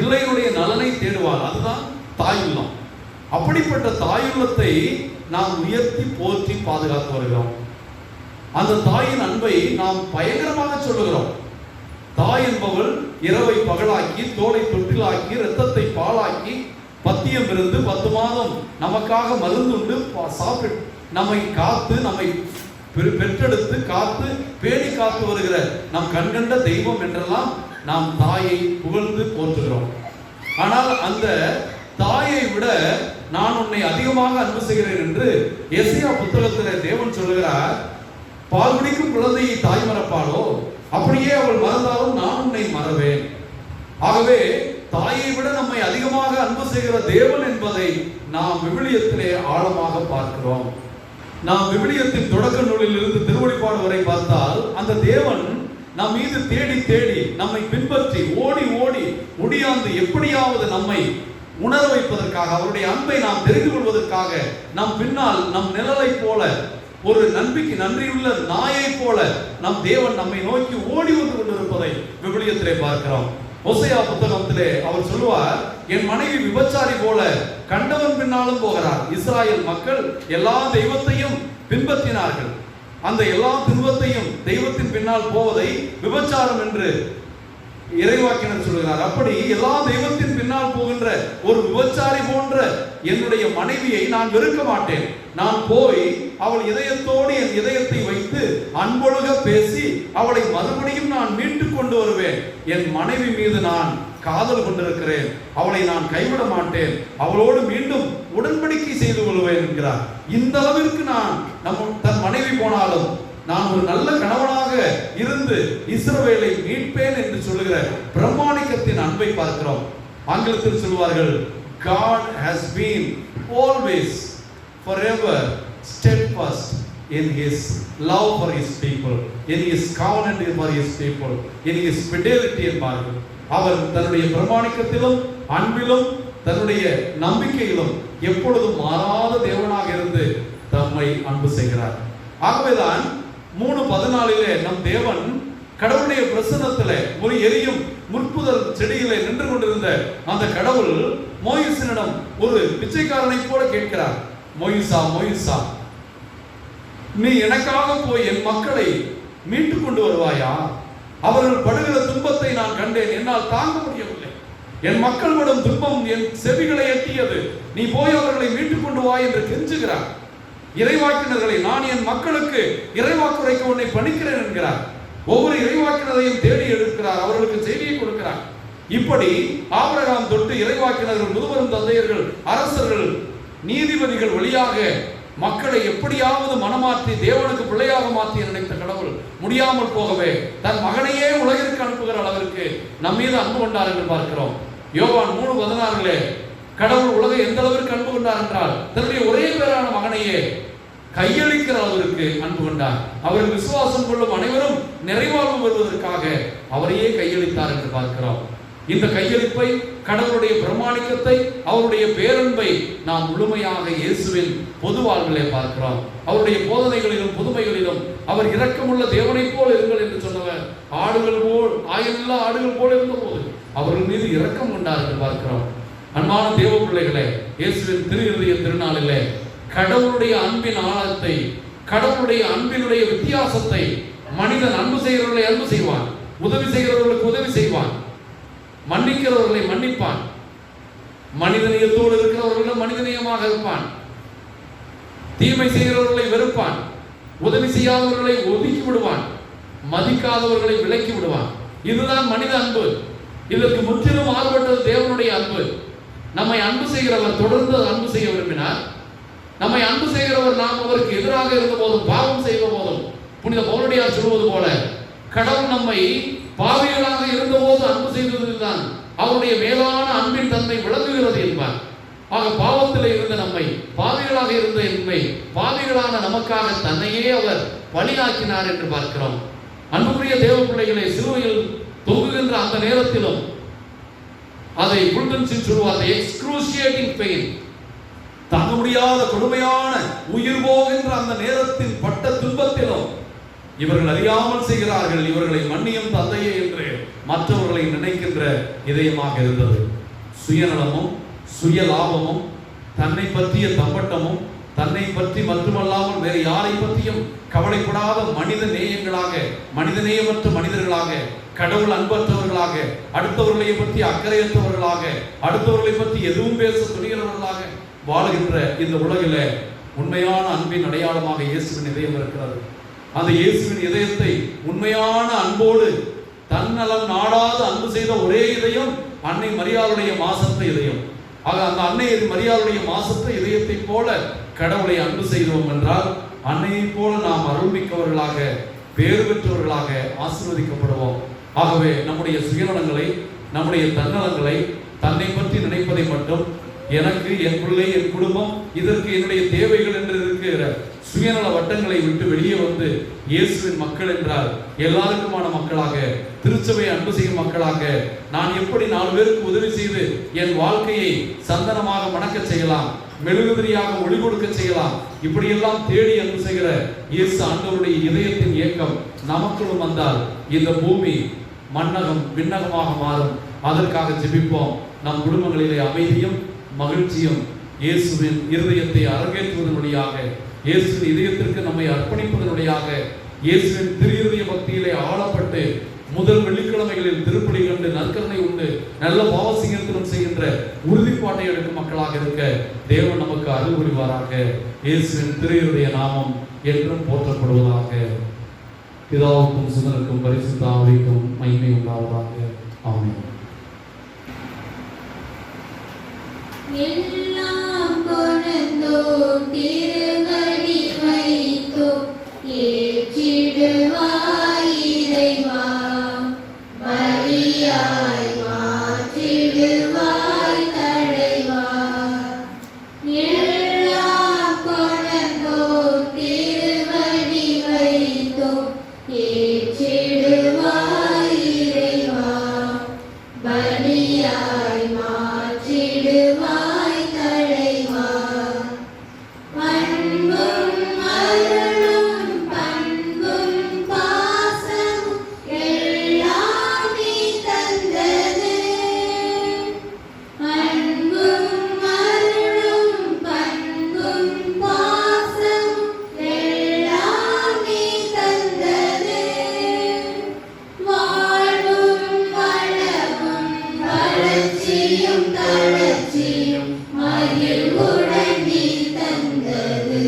பிள்ளைகளுடைய நலனை தேடுவார். அதுதான் தாயுள்ளம். அப்படிப்பட்ட தாயுள்ளத்தை நாம் உயர்த்தி போற்றி பாதுகாத்து வருகிறோம். அந்த தாயின் அன்பை நாம் பயங்கரமாக சொல்லுகிறோம். தாய் என்பவள் இரவை பகலாக்கி, தோலை தொட்டிலாக்கி, இரத்தத்தை பாலாக்கி, பத்தியம் இருந்து 10 மாதம் நமக்காக மருந்துண்டு சாப்பிட்டு நம்மை காத்து, நம்மை பெற்றெடுத்து காத்து பேணி காத்து வருகிற நம் கண்கண்ட தெய்வம் என்றெல்லாம் நாம் தாயை புகழ்ந்து போற்றுகிறோம். ஆனால் அந்த தாயை விட நான் உன்னை அதிகமாக அன்பு செய்கிறேன் என்று எசையா புத்தகத்தில் தேவன் சொல்லுகிறார். பால் குடிக்கும் குழந்தையை தாய் மறப்பாளோ, அப்படியே அவள் மறந்தாலும் நான் உன்னை மறவேன். ஆகவே தாயை விட நம்மை அதிகமாக அன்பு செய்கிற தேவன் என்பதை நாம் விவிலியத்திலே ஆழமாக பார்க்கிறோம். நாம் விவிலியத்தின் தொடக்க நூலில் இருந்து திருவெளிப்பாடு வரை பார்த்தால் அந்த தேவன் நம் மீது தேடி தேடி நம்மை பின்பற்றி ஓடி ஓடி ஒடியாந்து எப்படியாவது நம்மை உணர வைப்பதற்காக, அவருடைய அன்பை நாம் தெரிந்து கொள்வதற்காக நம் பின்னால் நம் நிழலை போல, ஒரு நன்றியுள்ள நாயை போல நம் தேவன் நம்மை நோக்கி ஓடி வந்து கொண்டிருப்பதை விவிலியத்திலே பார்க்கிறோம். ஓசையா புத்தகத்திலே அவர் சொல்லுவார், என் மனைவி விபச்சாரி போல கண்டவன் பின்னாலும் போகிறார். இஸ்ராயேல் மக்கள் எல்லா தெய்வத்தையும் பின்பற்றினார்கள். அந்த எல்லா தெய்வத்தின் பின்னால் போவதை விபச்சாரம் என்று இறைவாக்கினர் சொல்கிறார். அப்படி எல்லா தெய்வத்தின் பின்னால் போகின்ற ஒரு விபச்சாரி போன்ற என்னுடைய மனைவியை நான் வெறுக்க மாட்டேன். நான் போய் அவள் இதயத்தோடு என் இதயத்தை வைத்து அன்பொழுக பேசி அவளை மறுபடியும் நான் மீட்டு கொண்டு வருவேன். என் மனைவி மீது நான் காதல் கொண்டிருக்கிறேன், அவளை நான் கைவிட மாட்டேன், அவளோடு மீண்டும் உடன்படிக்கை செய்து கொள்வேன் என்கிறார். இந்த அளவிற்கு நான் தன் மனைவி போனாலும் நான் ஒரு நல்ல கணவனாக இருந்து இஸ்ரவேலை மீட்பேன் என்று சொல்லுகிற பிரமாணிக்கத்தின் அன்பை பார்க்கிறோம். ஆங்கிலத்தில் சொல்வார்கள், God has been always forever steadfast in his love for his people, in his covenant for his people, in his fidelity என்பார்கள். அவர் தன்னுடைய பிரமாணிக்கத்திலும் அன்பிலும் தன்னுடைய நம்பிக்கையிலும் எப்பொழுதும் மாறாத தேவனாக இருந்து தம்மை அன்பு செய்கிறார். ஆகவேதான் 3:14 நம் தேவன் கடவுளுடைய பிரசன்னத்திலே ஒரு எரியும் முற்புதல் செடியிலே நின்று கொண்டிருந்த அந்த கடவுள் மோயிசினிடம் ஒரு பிச்சைக்காரனை போல கேட்கிறார், மோயிசா மோயிசா, நீ எனக்காக போய் என் மக்களை மீட்டு கொண்டு வருவாயா? அவர்கள் படுகிற துன்பத்தை நான் கண்டேன், என்னால் தாங்க முடியவில்லை. என் மக்கள் படும் துன்பம் என் செவிகளை எட்டியது, நீ போய் அவர்களை மீட்டுக் கொண்டு வா என்று கெஞ்சுகிறார். இறைவாக்கினர்களை நான் என் மக்களுக்கு இறைவாக்குரைக்க உன்னை பணிக்கிறேன் என்கிறார். ஒவ்வொரு இறைவாக்கினரையும் தேடி எடுக்கிறார், அவர்களுக்கு செய்தியை கொடுக்கிறார். இப்படி ஆபிரகாம் தொட்டு இறைவாக்கினர்கள், முதுபெரும் தந்தையர்கள், அரசர்கள், நீதிபதிகள் வழியாக மக்களை எப்படியாவது மனமாற்றி தேவனுக்கு பிள்ளையாக மாற்றி நினைத்த கடவுள் முடியாமல் போகவே தன் மகனையே உலகிற்கு அனுப்புகிற அளவிற்கு நம் மீது அன்பு கொண்டார் என்று பார்க்கிறோம். யோவான் 3:16 கடவுள் உலகை எந்த அளவிற்கு அன்பு கொண்டார் என்றால் தன்னுடைய ஒரே பேரான மகனையே கையளிக்கிற அளவிற்கு அன்பு கொண்டார். அவர்கள் விசுவாசம் கொள்ளும் அனைவரும் நிறைவாழ்வு வருவதற்காக அவரையே கையளித்தார் என்று பார்க்கிறோம். இந்த கையளிப்பை, கடவுளுடைய பிரமாணிக்கத்தை, அவருடைய பேரன்பை நாம் முழுமையாக இயேசுவின் பொது வாழ்விலே பார்க்கிறோம். அவருடைய போதனைகளிலும் புதுமைகளிலும் அவர் இரக்கமுள்ள தேவனை போல் இருங்கள் என்று சொன்னவர் ஆடுகள் போல், ஆயிரமில்லா ஆடுகள் போல் இருந்த போது அவர்கள் மீது இரக்கம் கொண்டார் என்று பார்க்கிறோம். அன்பான தேவ பிள்ளைகளே, இயேசுவின் திருஇருதய திருநாளிலே கடவுளுடைய அன்பின் ஆழத்தை, கடவுளுடைய அன்பினுடைய வித்தியாசத்தை, மனிதன் அன்பு செய்கிறவர்களை அன்பு செய்வான், உதவி செய்கிறவர்களுக்கு உதவி செய்வான், மன்னிக்கிறவர்களை மன்னிப்பான், மனிதநேயத்தோடு இருக்கிறவர்களிடம் மனிதநேயமாக இருப்பான், தீமை செய்கிறவர்களை வெறுப்பான், உதவி செய்யாதவர்களை ஒதுக்கி விடுவான், மதிக்காதவர்களை விலக்கி விடுவான். இதுதான் மனித அன்பு. இதற்கு முற்றிலும் மாறுபட்டது தேவனுடைய அன்பு. நம்மை அன்பு செய்கிறவர் தொடர்ந்து அன்பு செய்ய விரும்பினார். நம்மை அன்பு செய்கிறவர் நாம் அவருக்கு எதிராக இருந்த போதும், பாவம் செய்த போதும், புனித பவுலடியார் சொல்வது போல கடவுள் நம்மை பாவிகளாக இருந்த போது அன்பு செய்ததுதான் அவருடைய மேலான அன்பின் தன்மை விளங்குகிறது என்பார். ஆக பாவத்தில் இருந்த நம்மை, பாவிகளாக இருந்த நம்மை, பாவிகளான நமக்காக தன்னையே அவர் பலியாக்கினார் என்று பார்க்கிறோம். அன்புக்குரிய தேவ பிள்ளைகளை, சிலுவையில் தொங்குகின்ற அந்த நேரத்திலும் அதை புல்டன்ஸின் சொல்வார், எக்ஸ்க்ரூசியேட்டிங் பெயின், தாங்க முடியாத கொடுமையான உயிர் போகின்ற அந்த நேரத்தில் பட்ட துன்பத்திலும் இவர்கள் அறியாமல் செய்கிறார்கள், இவர்களை மன்னியும் தந்தையே என்று மற்றவர்களை நினைக்கின்ற இதயமாக இருந்தது. சுயநலமும் சுய லாபமும் தன்னை பற்றிய தம்பட்டமும் தன்னை பற்றி மட்டுமல்லாமல் வேறு யாரை பற்றியும் கவலைப்படாத மனித நேயங்களாக, மனித நேயமற்ற மனிதர்களாக, கடவுள் அன்பற்றவர்களாக, அடுத்தவர்களை பற்றி அக்கறையற்றவர்களாக, அடுத்தவர்களை பற்றி எதுவும் பேச துணிகிறவர்களாக வாழுகின்ற இந்த உலகில உண்மையான அன்பின் அடையாளமாக இயேசுவின் இதயம் இருக்கிறது. அந்த இயேசுவின் இதயத்தை உண்மையான அன்போடு தன்னலம் நாடாத அன்பு செய்த ஒரே இதயம் அன்னை மரியாளுடைய மாசற்ற இதயம். ஆக அந்த அன்னை மரியாளுடைய மாசற்ற இதயத்தை போல கடவுளை அன்பு செய்தோம் என்றால் அன்னையை போல நாம் அருள்மிக்கவர்களாக, பேறு பெற்றவர்களாக ஆசீர்வதிக்கப்படுவோம். ஆகவே நம்முடைய சுயநலங்களை, நம்முடைய தன்னலங்களை, தன்னை பற்றி நினைப்பதை மட்டும், எனக்கு, என் பிள்ளை, என் குடும்பம், இதற்கு என்னுடைய தேவைகள் என்று இருக்கிற சுயநல வட்டங்களை விட்டு வெளியே வந்து இயேசுவின் மக்கள் என்றால் எல்லாருக்குமான மக்களாக, திருச்சபை அன்பு செய்யும் மக்களாக, நான் எப்படி 4 பேருக்கு உதவி செய்து என் வாழ்க்கையை சந்தனமாக மணக்க செய்யலாம், மெழுகுதிரியாக ஒளி கொடுக்க செய்யலாம், இப்படியெல்லாம் தேடி அன்பு செய்கிற இயேசு ஆண்டவருடைய இதயத்தின் இயக்கம் நமக்குள்ளும் வந்தால் இந்த பூமி மன்னகம் விண்ணகமாக மாறும். அதற்காக ஜெபிப்போம். நம் குடும்பங்களிலே அமைதியும் மகிழ்ச்சியும் இயேசுவின் இருதயத்தை அரங்கேற்றுவதன் வழியாக, இயேசுவின் இதயத்திற்கு நம்மை அர்ப்பணிப்பதன் வழியாக, இயேசுவின் திரு இருதய பக்தியிலே ஆளப்பட்டு முதல் வெள்ளிக்கிழமைகளில் திருப்பலி கண்டு நற்கருணை உண்டு நல்ல பாவசிங்கத்திலும் செய்கின்ற உறுதிப்பாட்டை எடுக்கும் மக்களாக இருக்க தேவன் நமக்கு அருள் புரிவாராக. இயேசுவின் திரு இருதய நாமம் என்றும் போற்றப்படுவதாக. பிதாவுக்கும் சுதனுக்கும் பரிசுத்த ஆவிக்கும் மகிமை உண்டாவதாக. ஆமென். எல்லாம் கொணர்ந்தோம் திருவடி வைத்தோம் ஏற்றிடுவாய் இறைவா, பலியாய் மாற்றிடுவாய் தலைவா. எல்லாம் கொணர்ந்தோம் திருவடி வைத்தோம் ஏற்றிடுவாய் இறைவா, பலியாய் மாற்றிடுவாய் தலைவா. அன்பும் அருளும் பண்பும் பாசமும் எல்லாம் நீ தந்தது. அன்பும் அருளும் பண்பும் பாசமும் எல்லாம் நீ தந்தது. வாழ்வும் வளமும் வளர்ச்சியும் தளர்ச்சியும் மகிழ்வுடன் நீ தந்தது.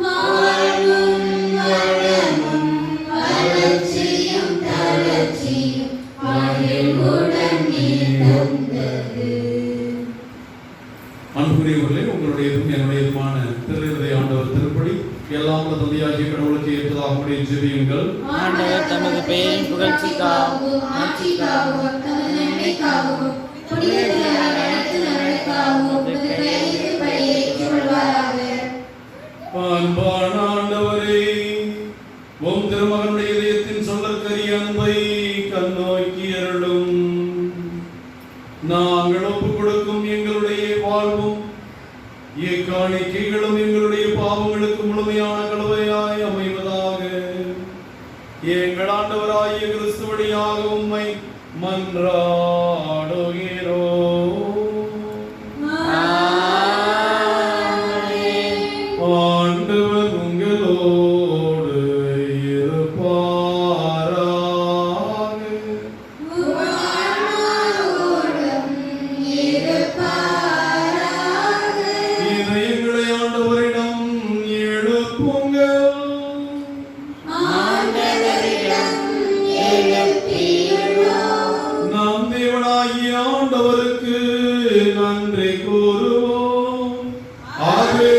வாழ்வும் வளமும் வளர்ச்சியும் தளர்ச்சியும் மகிழ்வுடன் நீ தந்தது. அன்புக்குரியவர்களே, உங்களுடையதும் என்னுடையதுமான திருஇருதய ஆண்டவர் திருப்பலி எல்லாம் வல்ல தந்தையாகிய கடவுளுக்கு ஏற்றதாக உடைய ஜெபியுங்கள். ஆண்டவர் தமது பெயரின் புகழ்ச்சிக்காகவும் ஆட்சிக்காகவும் தமது நன்மைக்காகவும் புனிதர்களான அனைத்து நலனுக்காகவும் உமது பெயருக்கு பலியேற்றுக் கொள்வாராக. அன்பான ஆண்டவரே, உம் திருமகனுடைய இதயத்தின் சொல்லற்கரிய அன்பை கண்ணோக்கி அருளும். நாங்கள் ஒப்புக் கொடுக்கும் எங்களுடைய வாழ்வும் இக்காணிக்கைகளும் எங்களுடைய பாவங்களுக்கு முழுமையான கலவையாய் அமைவதாக. எங்கள் ஆண்டவராகிய கிறிஸ்து வழியாக உம்மை மன்றாடுகிறோம். ஆண்டவர் உங்களோடு இருப்பாராக. உம்மானோடும் இருப்பாராக. இதயங்களை ஆண்டவரிடம் எழுப்புங்கள். ஆண்டவரிடம் எழுப்பியுள்ளோம். நம் தேவனாகிய ஆண்டவருக்கு நன்றி கூறுவோம். அது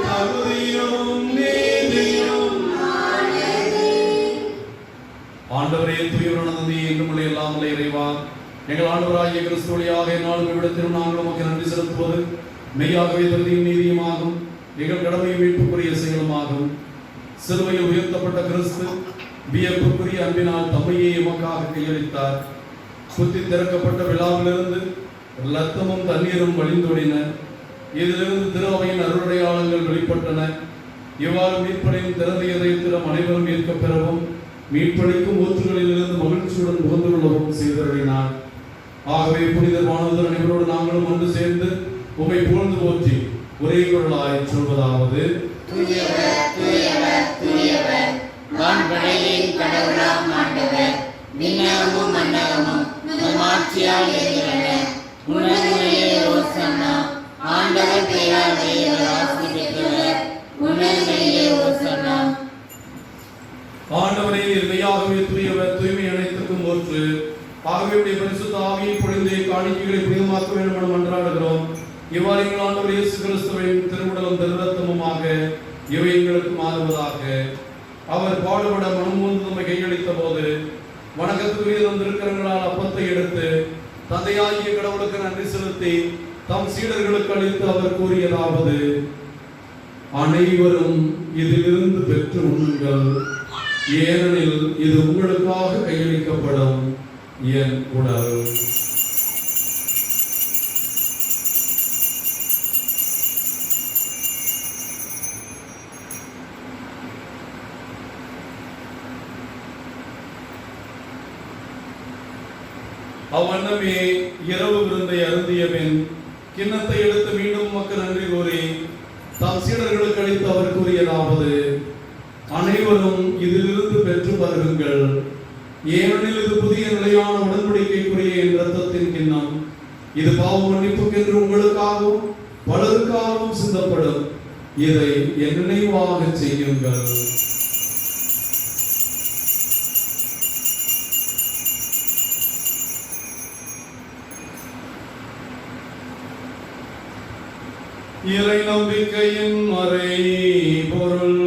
தகுதியும் நீதியும் ஆனது. ஆண்டவரே, தூயவரான தந்தையே, என்றும் எல்லாம் வல்ல இறைவா, எங்கள் ஆண்டவராகிய கிறிஸ்து வழியாக என்னாலும் இவ்விடத்திலும் நாங்கள் உமக்கு நன்றி செலுத்துவது மெய்யாகவே தகுதியும் நீதியுமாகும், எங்கள் கடமையும் மீட்புக்குரிய செயலுமாகும். சிலுவையில் உயர்த்தப்பட்ட கிறிஸ்து வியப்புக்குரிய அன்பினால் தம்மையே எமக்காக கையளித்தார். சுத்தி திறக்கப்பட்ட விழாவிலிருந்து இரத்தமும் தண்ணீரும் வழிந்தோடின. இதிலிருந்து திரு அவையின் அருளடையாளங்கள் வெளிப்பட்டன. இவ்வாறு மீட்படையும் திறந்த இதயத்திலும் அனைவரும் ஏற்கப் பெறவும் மீட்பளிக்கும் ஊற்றுகளிலிருந்து மகிழ்ச்சியுடன் புகுந்து கொள்ளவும் செய்தருளினார். ஆகவே புனிதர் வானவர் அனைவரோடு நாங்களும் ஒன்று சேர்ந்து உம்மை புகழ்ந்து போற்றி ஒரே குரலாய் சொல்வதாவது: தூயவர், தூயவர், தூயவர், வான்படையின் கடவுளாம் ஆண்டவர், விண்ணகமும் மண்ணகமும் உம் ஆட்சியால் நிறைந்தன. உன்னதங்களிலே ஓசன்னா. ஆண்டவர் பெயரால் வருகிறவர் ஆசி பெற்றவர். உன்னதங்களிலே ஓசன்னா. ஆண்டவரே, மெய்யாகவே தூயவர், தூய்மை அனைத்துக்கும் ஊற்று. ஆகவே உடைய பரிசுத்த ஆவியை பொழிந்து காணிக்கைகளை புனிதமாக்க வேண்டும் என மன்றாடுகிறோம். இவ்வாறு எங்கள் ஆண்டவர் இயேசு கிறிஸ்துவின் திருவுடலும் திருரத்தமுமாக இவை எங்களுக்கு மாறுவதாக. அவர் பாடுபட மனமுந்து நம்மை கையளித்த போது வணக்கத்துக்குரிய திருக்கரங்களால் அப்பத்தை எடுத்து தந்தையாகிய கடவுளுக்கு நன்றி செலுத்தி தம் சீடர்களுக்கு அளித்து அவர் கூறியதாவது: அனைவரும் இதிலிருந்து பெற்று உண்ணுங்கள், ஏனெனில் இது உங்களுக்காக கையளிக்கப்படும் என் உடல். அவ்வண்ணமே இரவு விருந்தை அருந்திய பின் கிண்ணத்தை எடுத்து மீண்டும் மக்கள் நன்றி கூறி தாம் சீடர்களுக்கு அளித்து அவர் கூறியதாவது: அனைவரும் இதிலிருந்து பெற்று பருகுங்கள், ஏனெனில் இது புதிய நிலையான உடன்படிக்கைக்குரிய என் இரத்தத்தின் கிண்ணம். இது பாவ மன்னிப்புக்கென்று உங்களுக்காகவும் பலருக்காகவும் சிந்தப்படும். இதை என் நினைவாக செய்யுங்கள். இறை நம்பிக்கையின் மறை பொருள்.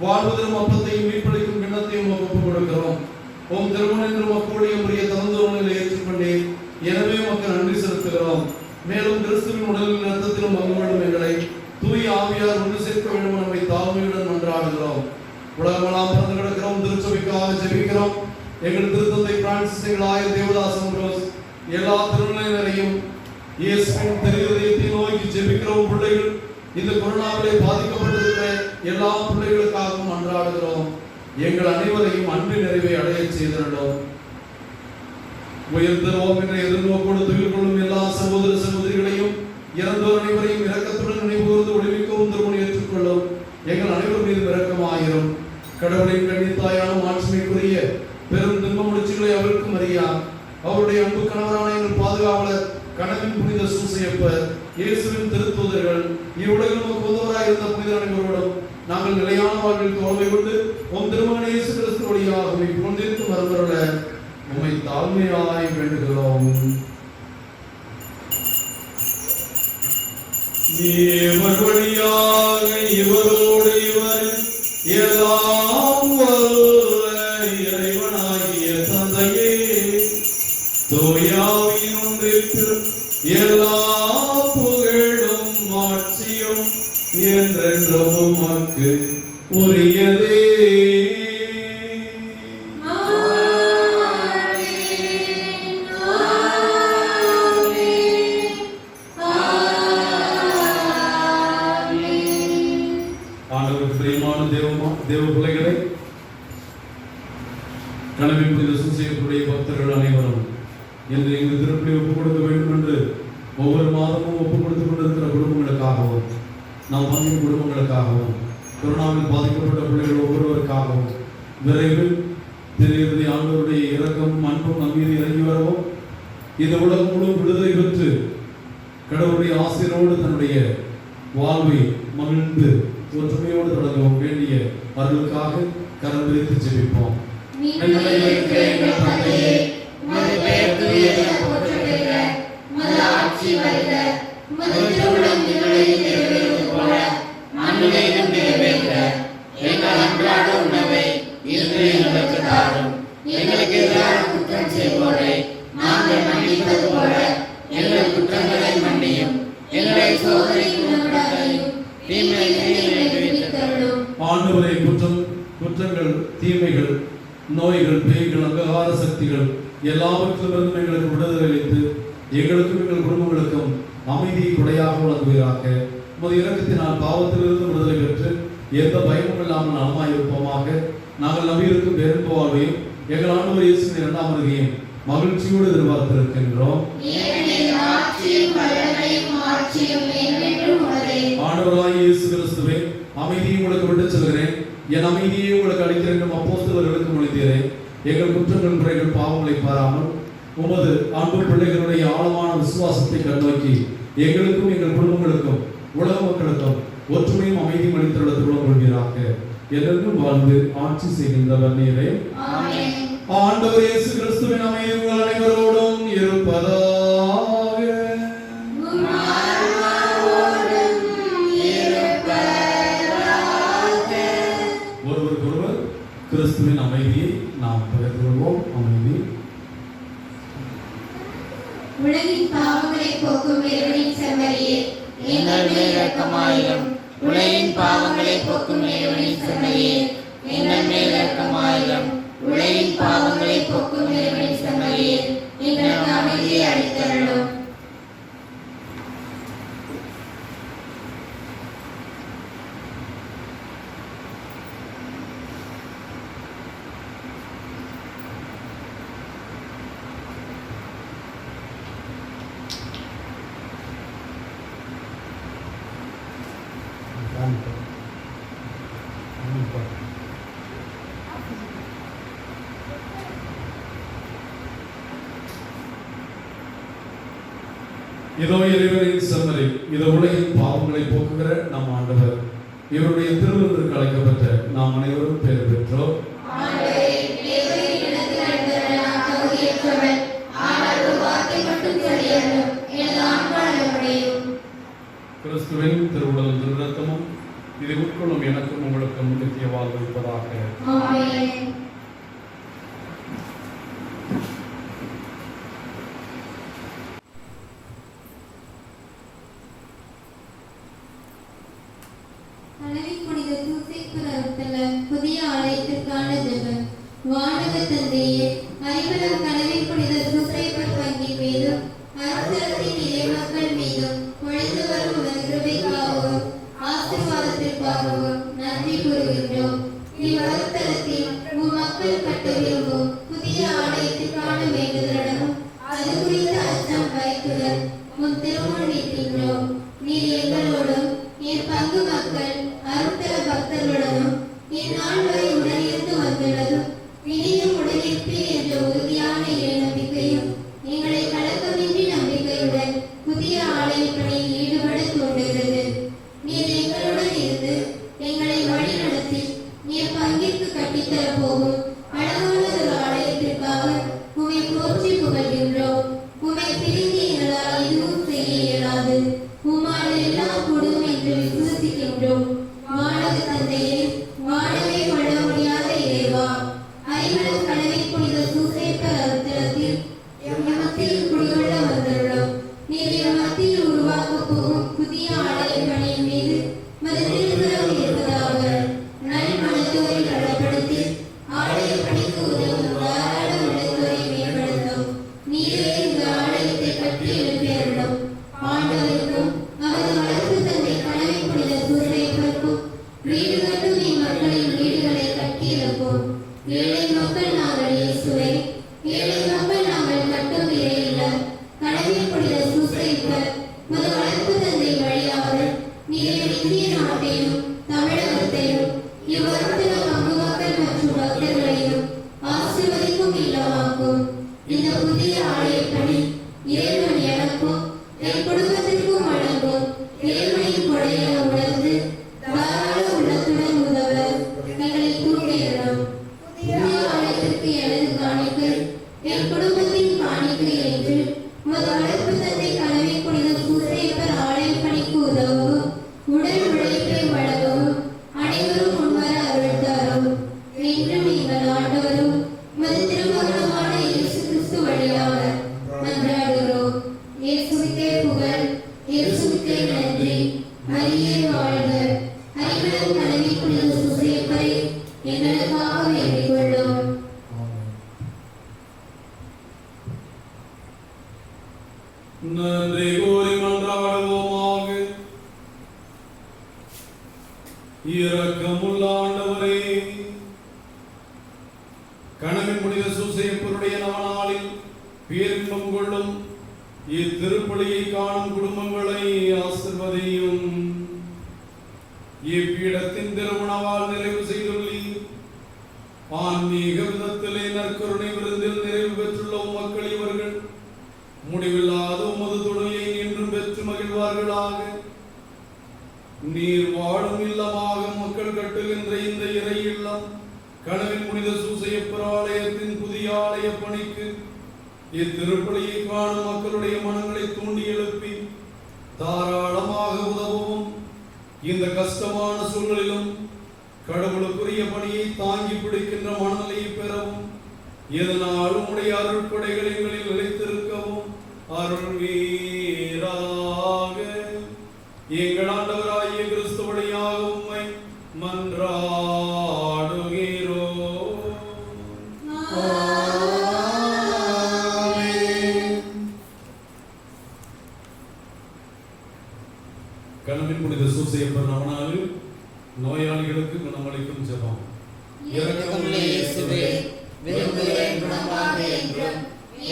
வாழ்வதற்கும் அப்பத்தையும் மீட்பளிக்கும் கிண்ணத்தையும் ஒப்புக் கொடுக்கிறோம். உம் திருமணம் மக்களுடைய முறையை தகுந்தவர்களை ஏற்றுக்கொண்டே எனவே மக்கள் நன்றி செலுத்துகிறோம். மேலும் கிறிஸ்துவின் உடலின் இரத்தத்திலும் பங்கு கொள்ளும் எங்களை தூய ஆவியார் ஒன்று சேர்க்க வேண்டும் நம்மை தாழ்மையுடன் மன்றாடுகிறோம். உலகமெல்லாம் பிறந்து கிடக்கிறோம் திருச்சபைக்காக ஜெபிக்கிறோம். எங்கள் திருத்தந்தை பிரான்சிஸ், எங்கள் ஆயர் தேவதாஸ் அம்ப்ரோஸ், எல்லா திருநிலையினரையும் இயேசுவின் திருஹிருதயத்தை நோக்கி ஜெபிக்கிறோம். பிள்ளைகள் இந்த கொரோனாவிலே பாதிக்கப்பட்டிருக்கிற எல்லா பிள்ளைகளுக்காகவும் மன்றாடுகிறோம். எங்கள் அனைவரையும் அன்பின் நிறைவை அடைய செய்திருந்தோம். உயர்ந்தோம் என்ற எதிர்நோக்கோடு துயில் கொள்ளும் எல்லா சகோதர சகோதரிகளையும் இறந்தோர் அனைவரையும் இரக்கத்துடன் நினைவுகூர்ந்து ஒளிமிக்கவும் திருமணம் ஏற்றுக்கொள்ளும். எங்கள் அனைவர் மீது இரக்கமாயிரும். கடவுளின் கன்னித்தாயான மாட்சிமைக்குரிய பெரும் துன்ப முடிச்சுகளை அவருக்கும் அறியா. அவருடைய அன்பு கணவரான எங்கள் பாதுகாவலர் கனவின் புனித சூசையப்பர், இயேசுவின் திருத்தூதர்கள், இவ்வுலகில் நமக்கு உதவராய் இருந்த புனித அனைவரோடும் நாங்கள் நிலையான வாழ்வில் தோல்வை கொண்டு உம் திருமகன் இயேசு கிறிஸ்து வழியாக உம்மை புகழ்ந்து மறந்துள்ள உம்மை தாழ்மையாய் வேண்டுகிறோம். இவர் வழியாக இவரோடு இவர் எல்லாம் வல்ல இறைவனாகிய தந்தையே, தூயாவின் ஒன்றிற்கு எல்லா புகழும் ஆட்சியும் என்றென்றும் உமக்கு உரியதே. ஆண்டவருக்கு பிரியமான தேவ பிள்ளைகளை, கனவின் புனித சூசையப்பருடைய பக்தர்கள் அனைவரும் இன்று இங்கு திருப்பலி ஒப்புக் கொடுக்க வேண்டும் என்று ஒவ்வொரு மாதமும் ஒப்புக் கொடுத்துக் கொண்டிருக்கிற குடும்பங்களுக்காகவும், நாம் பங்கின் குடும்பங்களுக்காகவும், கொரோனாவில் பாதிக்கப்பட்ட பிள்ளைகள் ஒவ்வொருவருக்காகவும் விரைவில் திரு ஆண்டவருடைய இரக்கம் அன்பும் நம்மீது இறங்கி வரவும், இந்த உலகம் முழு விடுதலை பெற்று கடவுளுடைய ஆசிரியரோடு தன்னுடைய வாழ்வை மகிழ்ந்து ஒற்றுமையோடு தொடங்கவும் வேண்டிய அருளுக்காக கரம் விரித்து ஜெபிப்போம். எங்கள் அன்றாட உணவை நாங்கள் மன்னிப்பது போல எங்கள் குற்றங்களை மன்னியும். எங்களை சோதனைக்கு உட்படுத்தாதேயும், தீமையிலிருந்து எங்களை விடுவித்தருளும். ஆண்டவரே, குற்றங்கள், தீமைகள், நோய்கள், பேய்கள், அங்ககார சக்திகள் எல்லாவற்றிலிருந்தும் எங்களுக்கு விடுதலை அளித்து எங்களுக்கும் எங்கள் குடும்பங்களுக்கும் அமைதியை கொடையாக வழங்குவீராக. உமது இரக்கத்தினால் பாவத்திலிருந்து விடுதலை பெற்று எந்த பயமும் இல்லாமல் நலமாயிருப்போமாக. நாங்கள் நம்பியிருக்கும் பேரன்பு வாழ்வையும் எங்கள் ஆண்டவர் இயேசுவின் இரண்டாம் வருகையும் மகிழ்ச்சியோடு எதிர்பார்த்திருக்கின்றோம். ஆண்டவராகிய இயேசு கிறிஸ்துவே, அமைதியை உங்களுக்கு விட்டுச் செல்கிறேன், என் அமைதியை உங்களுக்கு அளிக்கிறேன் என்று அப்போஸ்தலர்களுக்கு மொழிந்தீரே. எங்கள் குற்றங்கள், குறைகள், பாவங்களை பாராமல் உமது அன்பு பிள்ளைகளுடைய ஆழமான விசுவாசத்தை கண்ணோக்கி எங்களுக்கும் எங்கள் குடும்பங்களுக்கும் உலக மக்களுக்கும் ஒற்றுமையும் அமைதியும் அளித்தருளத்துடன் கொள்வீராக. என்றும் வாழ்ந்து ஆட்சி செய்கின்றவர் நீரே. ஆண்டவர் இயேசு கிறிஸ்துவின் அமைதி உங்கள் அனைவரோடும் இருப்பதாக. ஒருவருக்கொருவர் கிறிஸ்துவின் அமைதியை நாம் பகிர்ந்து கொள்வோம். அமைதி. உலகின் பாவங்களை போக்கும் இறைவனின் செம்மறியே, எங்கள் மேல் இரக்கமாயிரும். உலகின் பாவங்களை போக்கும் இறைவனின் செம்மறியே, எங்கள் மேல் இரக்கமாயிரும். உலகின் பாவங்களை போக்கும் இறைவனின் செம்மறியே, எங்களுக்கு அமைதியை அளித்தருளும். இதோ இறைவனின் செம்மறி, இதோ உலகின் பாவங்களை போக்குகிற நம் ஆண்டவர். இவருடைய திருவிருந்திற்கு அழைக்கப்பட்ட நாம் அனைவரும் பேர் பெற்றோம். கிறிஸ்துவின் திருவுடலும் திருரத்தமும் இதை உட்கொள்ளும் எனக்கும் உங்களுக்கும் நித்திய வாழ்வு இருப்பதாக. புதிய ஆலயத்திற்கான ஜெபம். வானக தந்தையே, அறிவலம் கனவில் புனித சூசையப்பர் பங்கின் மீதும் அருட்தலத்தின் இறைமக்கள் மீதும் பொழிந்து வரும் உமது கிருபைக்காகவும் ஆசீர்வாதத்திற்காகவும் நன்றி கூறுகின்றோம். இவ்வருட்தலத்தில் உம் மக்கள் கட்ட விரும்பும் புதிய ஆலயத்திற்கான வேண்டுதலுடனும் அது குறித்த அச்சம் வைத்துடன் உன் திருமுன் நிற்கின்றோம். நீர் எங்களோடும் என் பங்கு மக்கள் அருட்தல பக்தர்களுடனும் இந்நாள் வரை உடனிருந்து வந்துள்ளதும் இனியும் உடனிருப்பீர் என்ற உறுதியான இறை நம்பிக்கையும் எங்களை கலக்கமின்றி நம்பிக்கையுடன் புதிய ஆலய பணியில் ஈடுபட தூண்டுகிறது. நீர் எங்களுடன் இருந்து எங்களை வழி நடத்தி நீர் பங்கிற்கு கட்டித்தர போகும் அழகானதொரு ஆலயத்திற்காக உம்மை போற்றி புகழ்கின்றோம். உம்மை பிரிந்து எங்களால் எதுவும் செய்ய இயலாது. உம்மால் எல்லாம் கூடும் என்று விசுவசிக்கின்றோம். வானக தந்தையே, வானவே கொள்ள முடியாத இறைவா, ஐவரும் கனவில் புனித சூசையப்பர் அருட்தலத்தில் எம் மத்தியில் குடிகொள்ள வந்துள்ளோம். நீர் எம் மத்தியில் உருவாக்கப் போகும் புதிய ஆலய பணியின் மீது மது திருக்கரம் இருப்பதாக. நல் மனத்தோரை பலப்படுத்தி ஆலய பணிக்கு உதவும் தாராள உள்ளத்தோரை மேம்படுத்தும். நீரே இந்த ஆலயத்தை கட்டி எழுப்பியருளும். ஆண்டவருக்கும் அவரது வளர்ப்பு தந்தை கனவில் புனித சூசையப்பருக்கும் வீடு கட்டும் இம்மக்களின் வீடுகளை கட்டி எழுப்போம். ஏழை மக்கள் நாங்கள் இயேசுவே, ஏழை மக்கள் நாங்கள் கட்டும் இறை இல்லம். கனவில் புனித சூசையப்பர் மது வளர்ப்பு தந்தை வழியாக நீர் இந்திய நாட்டையும் தமிழகத்தையும் இவ்வருத்தல பங்கு மக்கள் மற்றும் பக்தர்களையும் ஆசீர்வதிக்கும் இல்லமாக்கும். இந்த புதிய ஆலய பணி இறைவன் எனக்கும் என் குடும்பத்திற்கும் வழங்கும் இறைவனின் கொடையை உணர்ந்து தாராள உள்ளத்துடன் உதவ எங்களை தூண்டியிடும். புதிய ஆலயத்திற்கு எனது காணிக்கை என் குடும்பத்தின் காணிக்கை என்று உமது வளர்ப்பு தந்தை கனவில் புனித சூசையப்பர் ஆலய பணிக்கு உதவும் உடல் உழைப்பை வழங்கவும் அனைவரும் முன்வர அருள்தாரும். என்றும் எங்கள் ஆண்டவரும் உமது திருமகனுமான இயேசு கிறிஸ்து வழியாக நன்றி கூறி மன்றாடுவோமாக. இரக்கமுள்ள ஆண்டவரே, கணவன் புனித சூசையப்பருடைய நவநாளில் பேரின்பம் கொள்ளும் இத்திருப்பலியை காணும் குடும்பங்களை ஆசிர்வதியும். இப்பீடத்தின் திருமணவால் நிறைவு செய்துள்ளீர். ஆன்மீக விதத்திலே நற்கருணை விருந்தில் நிறைவு பெற்றுள்ள மக்கள் இவர்கள் முடிவில்லாத உமது துணையை என்றும் பெற்று மகிழ்வார்களாக. நீர் வாழும் இல்லமாக மக்கள் கட்டுகின்ற இந்த இறை இல்லம் கனவின் புனித சூசையப்பர் ஆலயத்தின் புதிய ஆலய பணிக்கு இத்திருப்பலியை காணும் மக்களுடைய மனங்களை தூண்டி எழுப்பி தாராளமாக உதவும். இந்த கஷ்டமான சூழலிலும் கடவுளுக்குரிய பணியை தாங்கி பிடிக்கின்ற மனநிலையை பெறவும், இதனால் உம்முடைய அருள்படைகள் எங்களில் நிலைத்திருக்கவும் அருள்வீராக. எங்கள் ஆண்டவராகிய கிறிஸ்து வழியாக உம்மை மன்றாடுகிறோம். கணவன் புனித சூசையப்பர் நவநாளில் நோயாளிகளுக்கு குணமளிக்கும் ஜெபம். இரக்கமுள்ள இயேசுவே, விரும்புகிறேன் குணமாக என்றும்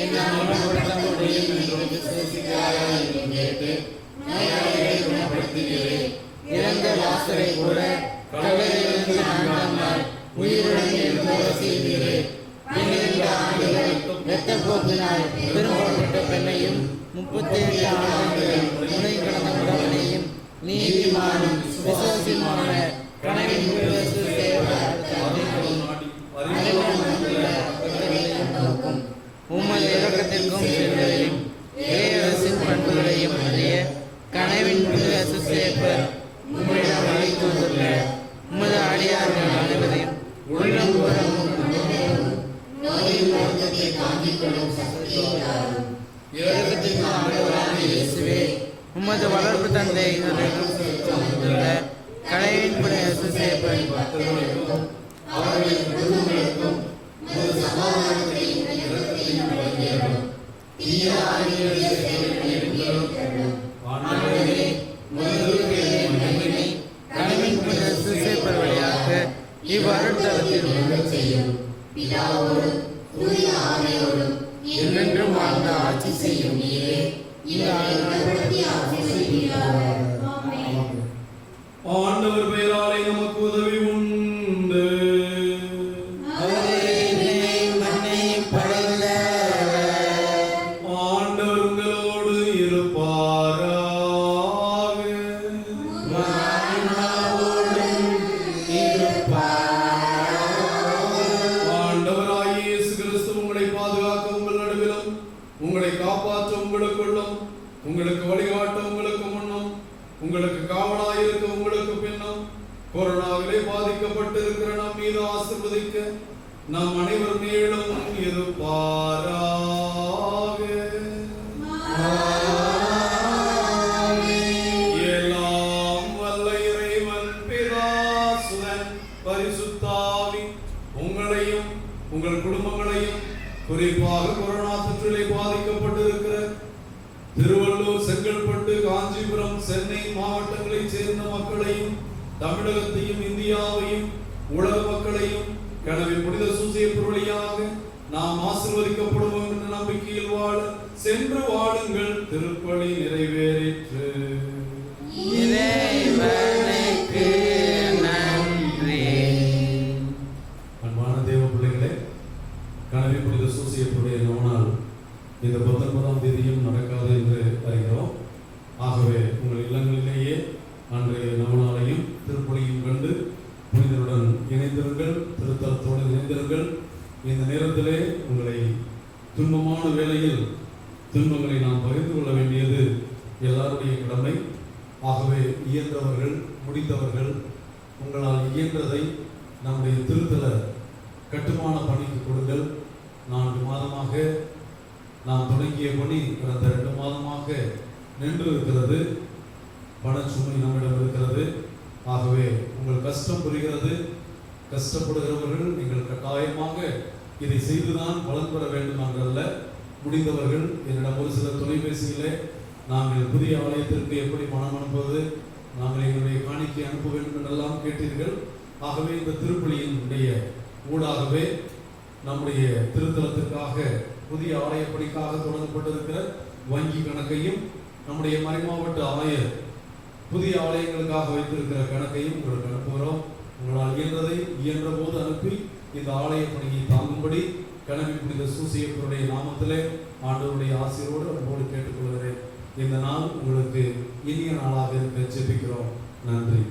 என்னால் குணப்படுத்த முடியும் என்றும் விசுவாசிக்கிறாயா என்று கேட்டு நோயாளிகளை குணப்படுத்துகிறேன். இறந்த லாசரை கூட கல்லறையிலிருந்து 4ஆம் நாள் உயிருடன் எழுந்தவர செய்கிறேன். 12 ஆண்டுகள் இரத்தப்போக்கினால் பெரும்பாடுபட்ட பெண்ணையும் 37 ஆண்டுகள் முனை கடந்த உடவனையும் நீதிமானும் விசுவாசியுமான கணவன் புனித சூசையப்பர் உமது இரக்கத்திற்கும் செல்வதையும் இறையரசின் பண்புகளையும் அறிய கணவன் புனித சூசையப்பர் உம்மிடம் அழைத்து வந்துள்ள உமது அடியார்கள் அனைவரையும் உள்ளம் கூறவும் நோயின் வருத்தத்தை தாங்கிக் கொள்ளும் சக்தியை தாரும். இரக்கத்திற்கு ஆண்டவரான இயேசுவே, உமது வளர்ப்பு தந்தை வந்துள்ள கணவன் புனித சூசையப்பர் அவர்களின் குடும்பங்களுக்கும் உமது சமாதானத்தையும் இரக்கத்தையும் வழங்கியருளும். தீய ஆவிகளுடைய செயல்களை வெளியேற்றருளும். ஆண்டவரே, உமது திருப்பெயரை மகிமை கணவன் புனித சூசையப்பர் வழியாக இவ்வருட்தலத்தில் விளங்கச் செய்யும். பிதாவோடும் தூய ஆவியோடும் என்றென்றும் வாழ்ந்த ஆட்சி செய்யும் நீரே, இந்த ஆண்டவருடைய ஆட்சி செய்வீராக. ஆமென். ஆண்டவர் பெயராலே நமக்கு உதவி உண்டு. ஆண்டவர் உங்களோடு இருப்பாராக. ஆண்டவராகிய இயேசு கிறிஸ்து உங்களை பாதுகாக்க உங்கள் நடுவிலும், உங்களை காப்பாற்ற உங்களுக்குள்ளும், உங்களுக்கு வழிகாட்ட உங்களுக்கு முன்னும், உங்களுக்கு காவலாயிருக்க உங்களுக்கு பின்னும், கொரோனாவிலே பாதிக்கப்பட்டிருக்கிற நம் மீது ஆசீர்வதிக்க நம் அனைவர் மேலும் இருப்பாராக. எல்லாம் வல்ல இறைவன் பிதா, சுதன், பரிசுத்த ஆவி உங்களையும் உங்கள் குடும்பங்களையும், குறிப்பாக கொரோனா தொற்றிலே பாதிக்கப்பட்டிருக்கிற திருவள்ளூர், செங்கல்பட்டு, காஞ்சிபுரம், சென்னை மாவட்டங்களைச் சேர்ந்த மக்களையும், தமிழகத்தையும், இந்தியாவையும், உலக மக்களையும் கனவின் புனித சூசையப்பர் வழியாக நாம் ஆசீர்வதிக்கப்படுவோம் என்ற நம்பிக்கையில் வாழ சென்று வாழுங்கள். திருப்பலி நிறைவேறிற்று. இறைவனுக்கு நன்றி. அன்பான தேவ பிள்ளைகளே, கனவின் புனித சூசையப்பருடைய நவநாள் இந்த 19ஆம் தேதியும் நடக்காது என்று அறிகிறோம். ஆகவே உங்கள் இல்லங்களிலேயே அன்றைய நவநாளையும் திருப்பலியும் கண்டு புனிதருடன் இணைந்திருங்கள், திருத்தலத்தோடு இணைந்திருங்கள். இந்த நேரத்திலே உங்களை துன்பமான வேளையில் துன்பங்களை நாம் பகிர்ந்து கொள்ள வேண்டியது எல்லாருடைய கடமை. ஆகவே இயன்றவர்கள், முடிந்தவர்கள் உங்களால் இயன்றதை நம்முடைய திருத்தல கட்டுமான பணிக்கு கொடுங்கள். 4 மாதமாக நாம் தொடங்கிய பணி கடந்த 2 மாதமாக நின்று இருக்கிறது. பணச்சுமை நம்மிடம் இருக்கிறது. ஆகவே உங்கள் கஷ்டம் புரிகிறது. கஷ்டப்படுகிறவர்கள் நீங்கள் கட்டாயமாக இதை செய்துதான் பலன் பெற வேண்டும் என்றல்ல. முடிந்தவர்கள் என்னிடம் ஒரு சில தொலைபேசியிலே நாங்கள் புதிய ஆலயத்திற்கு எப்படி பணம் அனுப்புவது, நாங்கள் எங்களுடைய காணிக்கை அனுப்ப வேண்டும் என்றெல்லாம் கேட்டீர்கள். ஆகவே இந்த திருப்பலியினுடைய ஊடாகவே நம்முடைய திருத்தலத்திற்காக புதிய ஆலய பணிக்காக தொடங்கப்பட்டிருக்கிற வங்கி கணக்கையும் நம்முடைய மறைமாவட்ட ஆயர் புதிய ஆலயங்களுக்காக வைத்திருக்கிற கணக்கையும் உங்களுக்கு அனுப்புகிறோம். உங்களால் இயன்ற போது அனுப்பி இந்த ஆலய பணியை தாங்கும்படி கனவி புனித சூசியப்பருடைய நாமத்திலே ஆண்டவருடைய ஆசீர்வோடு அன்போடு கேட்டுக்கொள்கிறேன். இந்த நாள் உங்களுக்கு இனிய நாளாக இருக்க ஜெபிக்கிறோம். நன்றி.